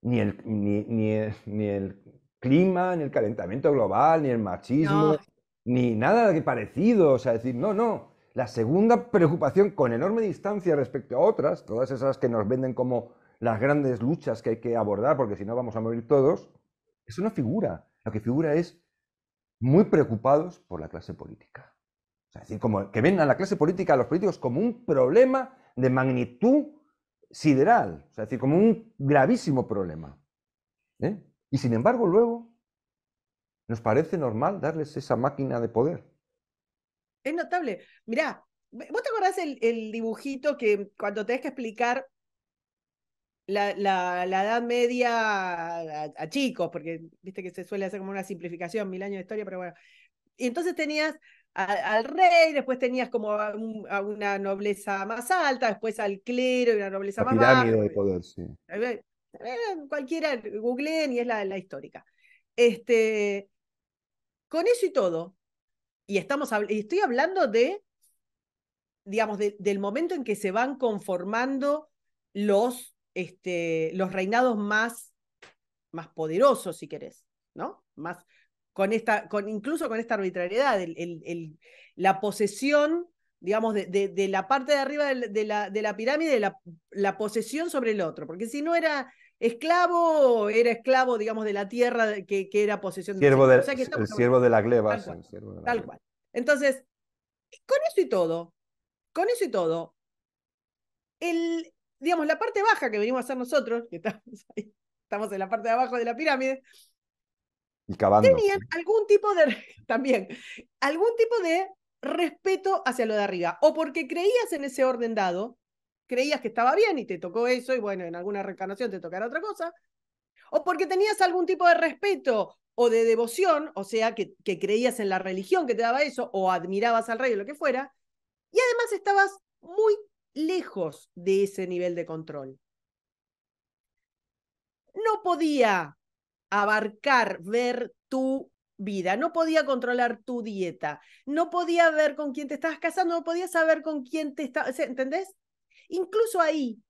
ni el clima, ni el calentamiento global, ni el No, machismo, ni nada de parecido. O sea, decir, no, no. La segunda preocupación con enorme distancia respecto a otras, todas esas que nos venden como las grandes luchas que hay que abordar, porque si no vamos a morir todos, eso no figura. Lo que figura es muy preocupados por la clase política. O sea, es decir, como que ven a la clase política, a los políticos, como un problema de magnitud sideral, o sea, es decir, como un gravísimo problema. ¿Eh? Y sin embargo, luego nos parece normal darles esa máquina de poder. es notable. Mirá, ¿vos te acordás el dibujito que cuando tenés que explicar la Edad Media a chicos, porque viste que se suele hacer como una simplificación, 1000 años de historia, pero bueno. Y entonces tenías al rey, después tenías como a una nobleza más alta, después al clero y una nobleza La más baja. pirámide de poder, sí. Cualquiera, googleen y es la histórica. Este, con eso y todo, y estoy hablando de, digamos, del momento en que se van conformando los reinados más poderosos, si querés, ¿no? Más, incluso con esta arbitrariedad, la posesión, digamos, de la parte de arriba de la pirámide, la posesión sobre el otro, porque si no era esclavo, digamos, de la tierra que era posesión del señor. O sea que El estamos hablando, siervo de la gleba, tal sí, cual, el siervo de la tal gleba. cual. Entonces, con eso y todo, con eso y todo, digamos, la parte baja que venimos a hacer nosotros, que estamos ahí, estamos en la parte de abajo de la pirámide, Y cavando. tenían algún tipo de, también, algún tipo de respeto hacia lo de arriba, o porque creías en ese orden dado, creías que estaba bien y te tocó eso, y bueno, en alguna reencarnación te tocará otra cosa, o porque tenías algún tipo de respeto o de devoción, o sea, que creías en la religión que te daba eso, o admirabas al rey o lo que fuera, y además estabas muy lejos de ese nivel de control. No podía abarcar, ver tu vida, no podía controlar tu dieta, no podía ver con quién te estabas casando, no podía saber con quién te estabas, ¿entendés? Incluso ahí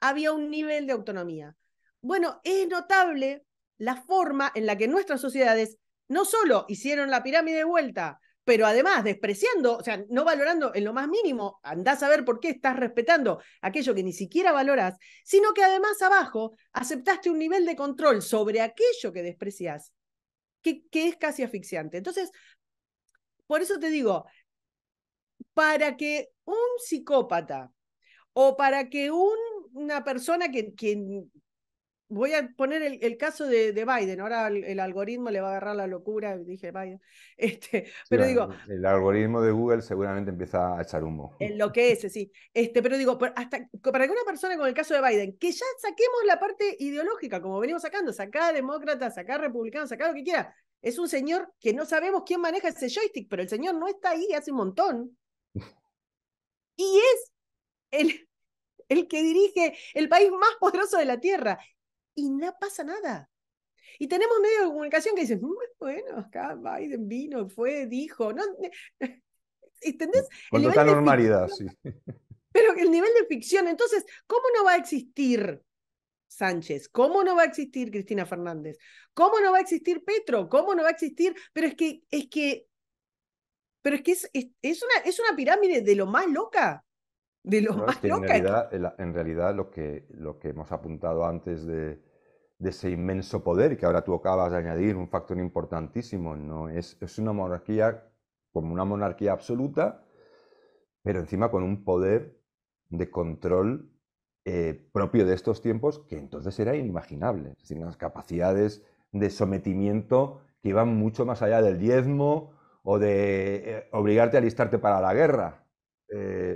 había un nivel de autonomía. Bueno, es notable la forma en la que nuestras sociedades no solo hicieron la pirámide de vuelta, pero además despreciando, o sea, no valorando en lo más mínimo, andás a ver por qué estás respetando aquello que ni siquiera valorás, sino que además abajo aceptaste un nivel de control sobre aquello que despreciás, que es casi asfixiante. Entonces, por eso te digo, para que un psicópata o para que una persona que voy a poner caso de Biden, ahora el algoritmo le va a agarrar la locura, dije Biden, Sí, pero bueno, digo, el algoritmo de Google seguramente empieza a echar humo. enloquece, sí, pero digo, hasta para que una persona con el caso de Biden, que ya saquemos la parte ideológica, como venimos sacando, sacá demócratas, sacá republicanos, sacá lo que quiera, es un señor que no sabemos quién maneja ese joystick, pero el señor no está ahí hace un montón, y es el que dirige el país más poderoso de la Tierra, y no pasa nada. Y tenemos medios de comunicación que dicen, bueno, acá Biden vino, fue, dijo, ¿no? ¿Entendés? El Con nivel total de normalidad, ficción, sí. pero el nivel de ficción, entonces, ¿cómo no va a existir Sánchez? ¿Cómo no va a existir Cristina Fernández? ¿Cómo no va a existir Petro? ¿Cómo no va a existir? Es una pirámide de lo más loca, de lo Bueno, es más que loca. en realidad lo que hemos apuntado antes de ese inmenso poder, y que ahora tú acabas de añadir un factor importantísimo, no es una monarquía como una monarquía absoluta, pero encima con un poder de control propio de estos tiempos que entonces era inimaginable. Es decir, unas capacidades de sometimiento que iban mucho más allá del diezmo o de obligarte a alistarte para la guerra,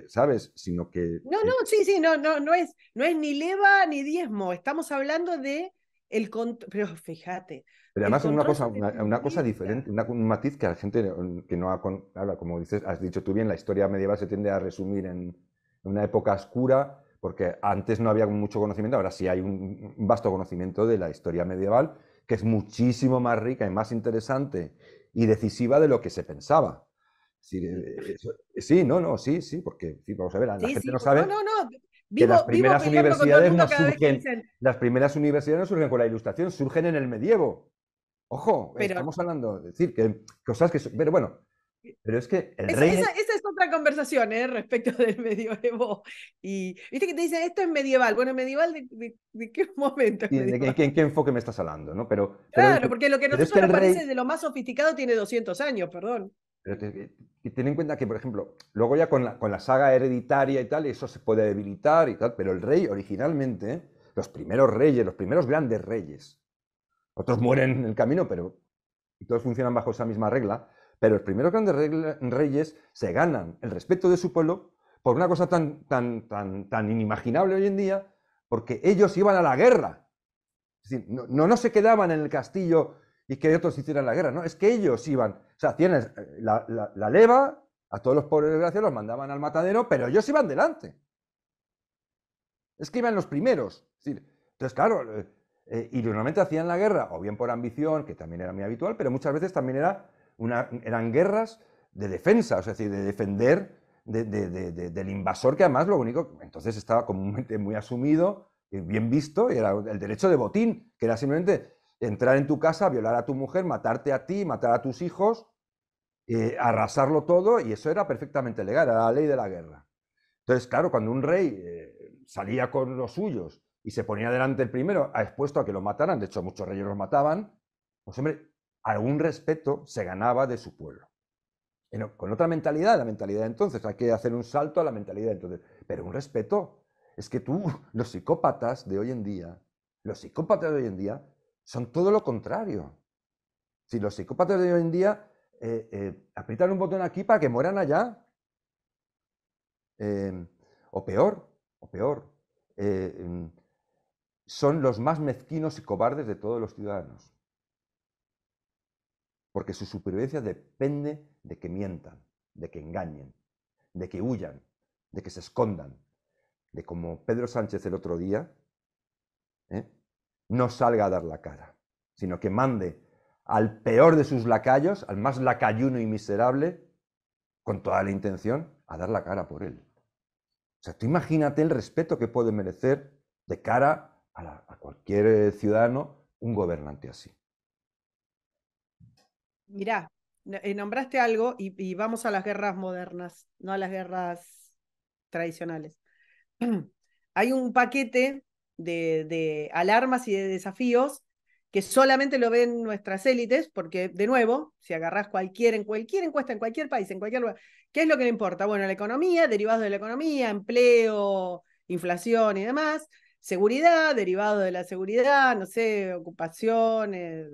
¿sabes? Sino que No, no, sí, sí, no es ni leva ni diezmo. Estamos hablando de Pero fíjate, Pero el además una control cosa, sobre una cosa futbolista. diferente, un matiz que a la gente que no ha, ahora, como dices, has dicho tú bien, la historia medieval se tiende a resumir en una época oscura, porque antes no había mucho conocimiento, ahora sí hay un vasto conocimiento de la historia medieval, que es muchísimo más rica y más interesante y decisiva de lo que se pensaba. Sí, sí, no, no, sí, sí, porque sí, vamos a ver, la Sí, gente sí, no no, sabe no, no. que Vivo peleando con todo el mundo cada vez que dicen, las primeras universidades no surgen con la Ilustración, surgen en el medievo. Ojo, pero estamos hablando, de decir, que cosas que... Pero bueno, pero es que el esa, rey... esa, esa es otra conversación, ¿eh? Respecto del medioevo. Y viste que te dicen, esto es medieval. Bueno, ¿medieval de qué momento es ¿De medieval? qué enfoque me estás hablando? ¿No? Claro, porque lo que a pero es que nosotros el nos rey... parece de lo más sofisticado tiene 200 años, perdón. Pero ten en cuenta que, por ejemplo, luego ya con la saga hereditaria y tal, eso se puede debilitar y tal, pero el rey originalmente, los primeros reyes, los primeros grandes reyes, otros mueren en el camino, pero y todos funcionan bajo esa misma regla, pero los primeros grandes reyes se ganan el respeto de su pueblo por una cosa tan inimaginable hoy en día, porque ellos iban a la guerra. Es decir, no se quedaban en el castillo y que otros hicieran la guerra, no, es que ellos iban, o sea, hacían la leva, a todos los pobres desgraciados los mandaban al matadero, pero ellos iban delante. Es que iban los primeros. Es decir, entonces, claro, y normalmente hacían la guerra, o bien por ambición, que también era muy habitual, pero muchas veces también eran guerras de defensa, o sea, es decir, de defender del invasor, que además lo único, entonces estaba comúnmente muy asumido y bien visto, y era el derecho de botín, que era simplemente entrar en tu casa, violar a tu mujer, matarte a ti, matar a tus hijos, arrasarlo todo, y eso era perfectamente legal, era la ley de la guerra. Entonces, claro, cuando un rey salía con los suyos y se ponía delante el primero, expuesto a que lo mataran, de hecho muchos reyes los mataban, pues hombre, algún respeto se ganaba de su pueblo. Con otra mentalidad, la mentalidad de entonces, hay que hacer un salto a la mentalidad de entonces, pero un respeto. Es que los psicópatas de hoy en día, son todo lo contrario. Si los psicópatas de hoy en día aprietan un botón aquí para que mueran allá, eh, o peor, eh, son los más mezquinos y cobardes de todos los ciudadanos. Porque su supervivencia depende de que mientan, de que engañen, de que huyan, de que se escondan, de como Pedro Sánchez el otro día, ¿eh? No salga a dar la cara, sino que mande al peor de sus lacayos, al más lacayuno y miserable, con toda la intención, a dar la cara por él. O sea, tú imagínate el respeto que puede merecer de cara a cualquier ciudadano un gobernante así. Mirá, nombraste algo y vamos a las guerras modernas, no a las guerras tradicionales. Hay un paquete de alarmas y de desafíos que solamente lo ven nuestras élites, porque, de nuevo, si agarrás en cualquier encuesta, en cualquier país, en cualquier lugar, ¿qué es lo que le importa? Bueno, la economía, derivados de la economía, empleo, inflación y demás, seguridad, derivado de la seguridad, no sé, ocupaciones,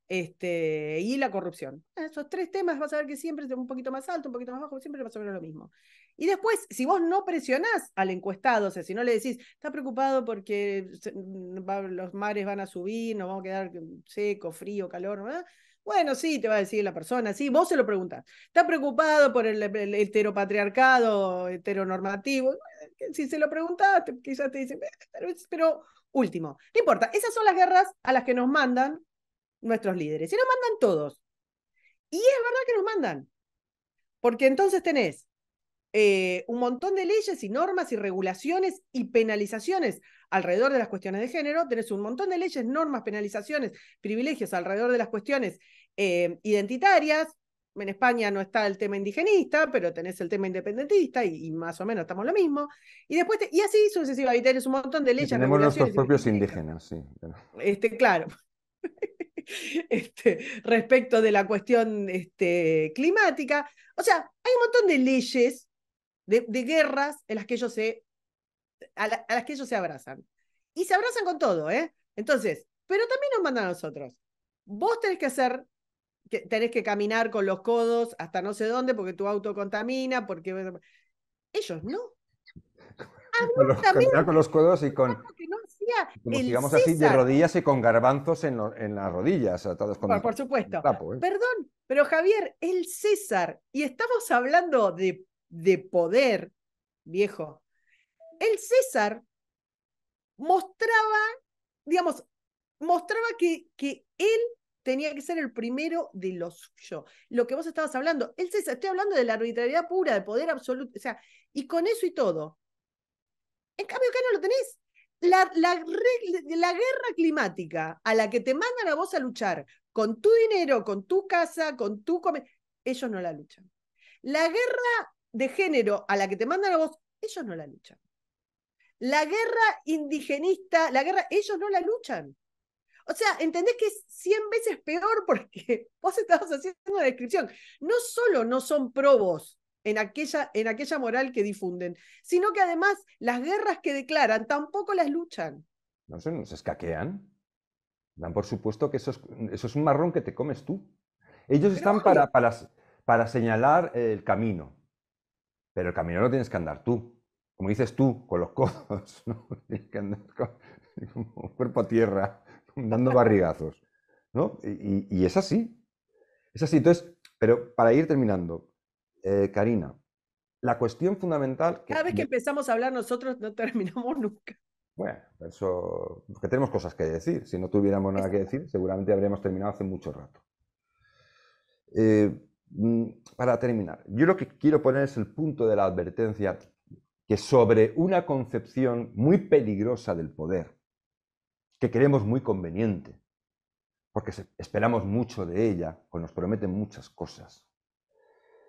y la corrupción. Esos tres temas vas a ver que siempre es un poquito más alto, un poquito más bajo, siempre más o menos lo mismo. Y después, si vos no presionás al encuestado, o sea, si no le decís, está preocupado porque los mares van a subir, nos vamos a quedar seco, frío, calor, ¿no? Bueno, sí, te va a decir la persona, sí, vos se lo preguntás. ¿Está preocupado por el heteropatriarcado, heteronormativo? Si se lo preguntaste, quizás te dicen, pero último, no importa, esas son las guerras a las que nos mandan nuestros líderes. Y nos mandan todos. Y es verdad que nos mandan. Porque entonces tenés un montón de leyes y normas y regulaciones y penalizaciones alrededor de las cuestiones de género. Tenés un montón de leyes, normas, penalizaciones, privilegios alrededor de las cuestiones identitarias. En España no está el tema indigenista, pero tenés el tema independentista y más o menos estamos lo mismo. Y después, y así sucesivamente, tenés un montón de Sí, leyes, tenemos nuestros regulaciones y propios privilegios. indígenas, sí. Claro, respecto de la cuestión climática. O sea, hay un montón de leyes, de guerras en las que a las que ellos se abrazan. Y se abrazan con todo, ¿eh? Entonces, pero también nos mandan a nosotros. Vos tenés que caminar con los codos hasta no sé dónde porque tu auto contamina, porque ellos no. Caminar Absolutamente con los codos y que no decía Como el sigamos así de César. rodillas y con garbanzos en las rodillas, atados Por con supuesto. trapo, ¿eh? Perdón, pero Javier, el César, y estamos hablando de poder, viejo. El César mostraba, digamos, mostraba que él tenía que ser el primero de lo suyo. Lo que vos estabas hablando, el César, estoy hablando de la arbitrariedad pura, de poder absoluto, o sea, y con eso y todo. En cambio, acá no lo tenés. La guerra climática a la que te mandan a vos a luchar con tu dinero, con tu casa, con tu ellos no la luchan. La guerra de género a la que te mandan a vos, ellos no la luchan. La guerra indigenista, la guerra, ellos no la luchan. O sea, ¿entendés que es 100 veces peor porque vos estabas haciendo una descripción? No solo no son probos en aquella moral que difunden, sino que además las guerras que declaran tampoco las luchan. No sé, nos escaquean. Dan por supuesto que eso es un marrón que te comes tú. Ellos Pero están obvio, para señalar el camino, pero el camino lo tienes que andar tú. Como dices tú, con los codos, ¿no? Tienes que andar como cuerpo a tierra, dando barrigazos, ¿no? Y es así. Es así. Entonces, pero para ir terminando, Karina, la cuestión fundamental cada que, vez que empezamos a hablar nosotros no terminamos nunca. bueno, eso, que tenemos cosas que decir. Si no tuviéramos nada que decir, seguramente habríamos terminado hace mucho rato. Eh, para terminar, yo lo que quiero poner es el punto de la advertencia que sobre una concepción muy peligrosa del poder, que creemos muy conveniente, porque esperamos mucho de ella o nos prometen muchas cosas,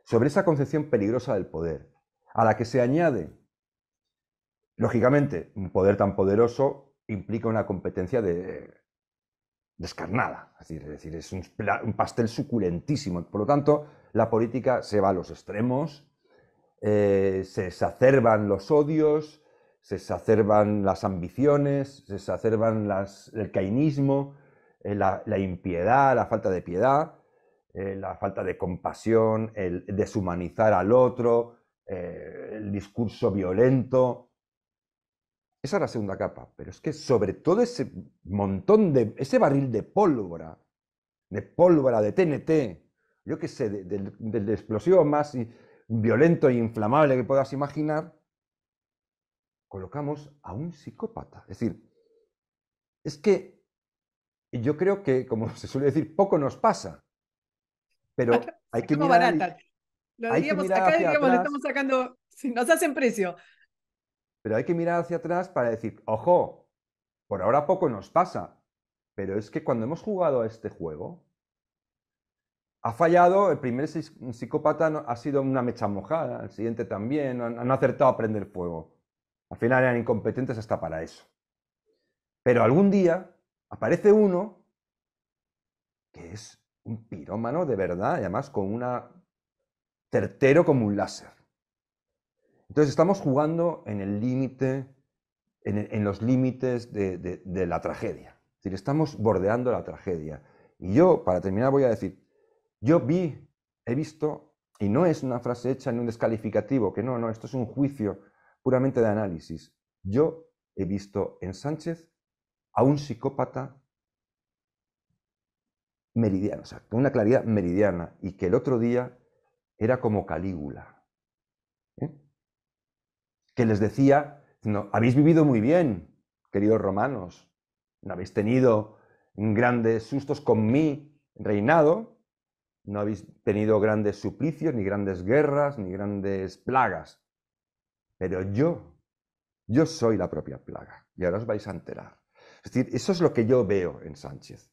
sobre esa concepción peligrosa del poder, a la que se añade, lógicamente, un poder tan poderoso implica una competencia descarnada, es decir, es un pastel suculentísimo. Por lo tanto, la política se va a los extremos, se exacerban los odios, se exacerban las ambiciones, se exacerban el cainismo, la impiedad, la falta de piedad, la falta de compasión, el deshumanizar al otro, el discurso violento. Esa es la segunda capa, pero es que sobre todo ese montón ese barril de TNT, yo qué sé, del explosivo más violento e inflamable que puedas imaginar, colocamos a un psicópata. Es decir, es que yo creo que, como se suele decir, poco nos pasa, pero Sacamos barata. Lo hay que diríamos, mirar acá hacia diríamos, le atrás, estamos sacando, si nos hacen precio. pero hay que mirar hacia atrás para decir, ojo, por ahora poco nos pasa, pero es que cuando hemos jugado a este juego, ha fallado, el primer psicópata ha sido una mecha mojada, el siguiente también, no han acertado a prender fuego. Al final eran incompetentes hasta para eso. Pero algún día aparece uno que es un pirómano de verdad, y además con una certero como un láser. Entonces estamos jugando en el límite, en los límites de la tragedia. Es decir, estamos bordeando la tragedia. Y yo, para terminar, voy a decir, yo he visto, y no es una frase hecha en un descalificativo, que no, esto es un juicio puramente de análisis. Yo he visto en Sánchez a un psicópata meridiano, o sea, con una claridad meridiana, y que el otro día era como Calígula, ¿eh? Que les decía, no, habéis vivido muy bien, queridos romanos, no habéis tenido grandes sustos con mi reinado, no habéis tenido grandes suplicios, ni grandes guerras, ni grandes plagas, pero yo soy la propia plaga, y ahora os vais a enterar. Es decir, eso es lo que yo veo en Sánchez.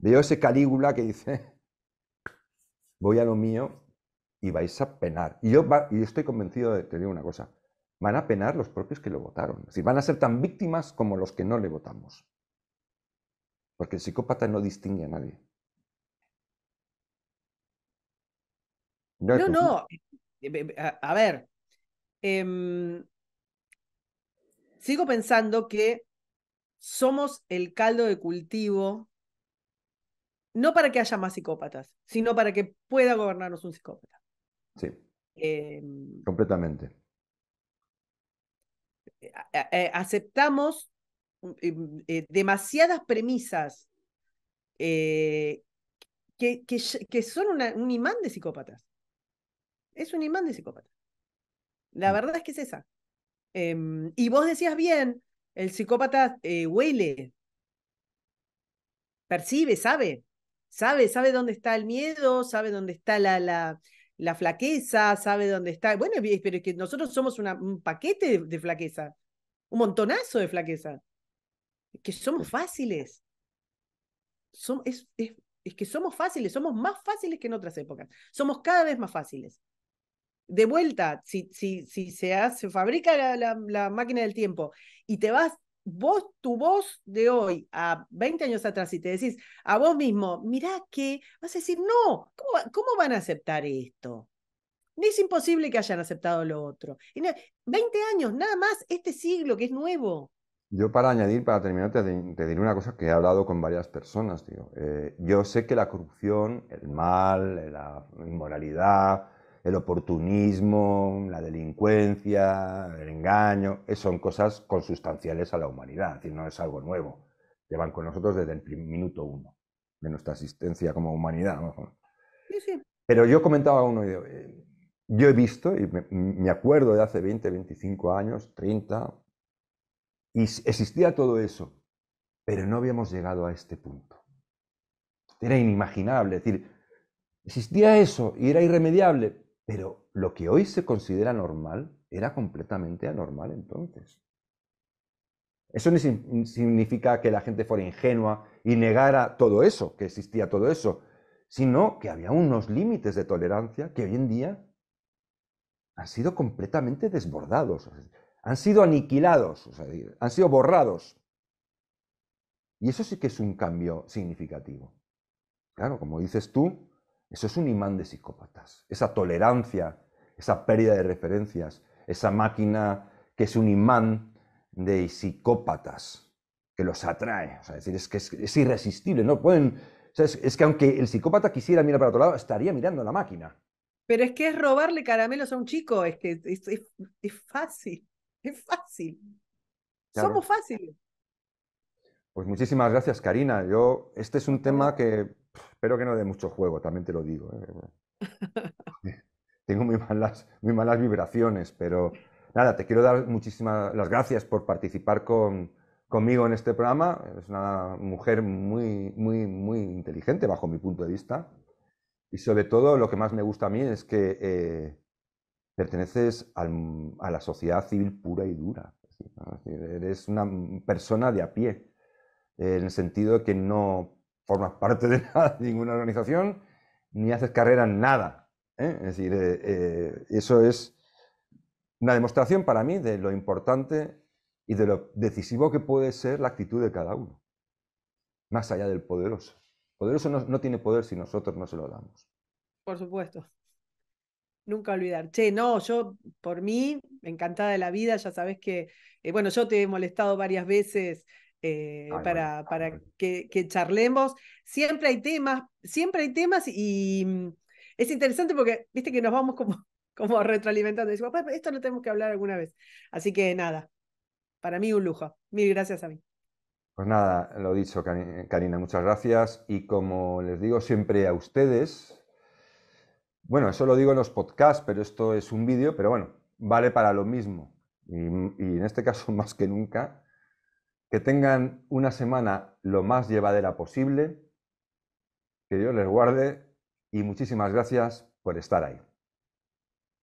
Veo ese Calígula que dice, voy a lo mío y vais a penar. Y yo estoy convencido de, te digo una cosa, van a penar los propios que lo votaron. Es decir, van a ser tan víctimas como los que no le votamos. Porque el psicópata no distingue a nadie. No, no. A ver, em, sigo pensando que somos el caldo de cultivo, no para que haya más psicópatas, sino para que pueda gobernarnos un psicópata. Sí, Em, completamente. Aceptamos demasiadas premisas que son un imán de psicópatas. Es un imán de psicópatas. La verdad es que es esa. Y vos decías bien, el psicópata huele, percibe, sabe dónde está el miedo, sabe dónde está la flaqueza, sabe dónde está. Bueno, pero es que nosotros somos un paquete de flaqueza, un montonazo de flaqueza. Que somos fáciles. Es que somos fáciles, somos más fáciles que en otras épocas. Somos cada vez más fáciles. De vuelta, si se fabrica la máquina del tiempo y te vas tu voz de hoy a 20 años atrás y te decís a vos mismo, mirá que vas a decir, no, ¿cómo van a aceptar esto? Es imposible que hayan aceptado lo otro. 20 años, nada más este siglo que es nuevo. Yo para añadir, para terminar, te diré una cosa que he hablado con varias personas, tío. Yo sé que la corrupción, el mal, la inmoralidad, el oportunismo, la delincuencia, el engaño, son cosas consustanciales a la humanidad, es decir, no es algo nuevo. Llevan con nosotros desde el minuto uno de nuestra existencia como humanidad, ¿no? Sí, sí. Pero yo comentaba a uno, yo he visto, y me acuerdo de hace 20, 25 años, 30, y existía todo eso, pero no habíamos llegado a este punto. Era inimaginable, es decir, existía eso y era irremediable, pero lo que hoy se considera normal era completamente anormal entonces. Eso no significa que la gente fuera ingenua y negara todo eso, que existía todo eso, sino que había unos límites de tolerancia que hoy en día han sido completamente desbordados, han sido aniquilados, o sea, han sido borrados. Y eso sí que es un cambio significativo. Claro, como dices tú, eso es un imán de psicópatas. Esa tolerancia, esa pérdida de referencias, esa máquina que es un imán de psicópatas, que los atrae. O sea, es que es irresistible, no pueden... O sea, es que aunque el psicópata quisiera mirar para otro lado, estaría mirando a la máquina. Pero es que es robarle caramelos a un chico, es que es fácil, es fácil. Claro. Somos fáciles. Pues muchísimas gracias, Karina. Este es un tema que espero que no dé mucho juego, también te lo digo. Tengo muy malas vibraciones, pero nada, te quiero dar muchísimas las gracias por participar conmigo en este programa. Es una mujer muy inteligente bajo mi punto de vista. Y sobre todo lo que más me gusta a mí es que perteneces a la sociedad civil pura y dura. Eres una persona de a pie, en el sentido de que no formas parte de nada, de ninguna organización, ni haces carrera en nada. Es decir, eso es una demostración para mí de lo importante y de lo decisivo que puede ser la actitud de cada uno, más allá del poderoso. El poderoso no tiene poder si nosotros no se lo damos. Por supuesto. Nunca olvidar. Che, no, yo por mí, encantada de la vida, ya sabes que, bueno, yo te he molestado varias veces Ay, bueno. para que charlemos. Siempre hay temas y es interesante porque, viste que nos vamos como retroalimentando. Decimos, "Pues, esto lo tenemos que hablar alguna vez". Así que nada, para mí un lujo. Mil gracias a mí. Pues nada, lo dicho, Karina, muchas gracias. Y como les digo siempre a ustedes, bueno, eso lo digo en los podcasts, pero esto es un vídeo, pero bueno, vale para lo mismo. Y en este caso, más que nunca, que tengan una semana lo más llevadera posible, que Dios les guarde y muchísimas gracias por estar ahí.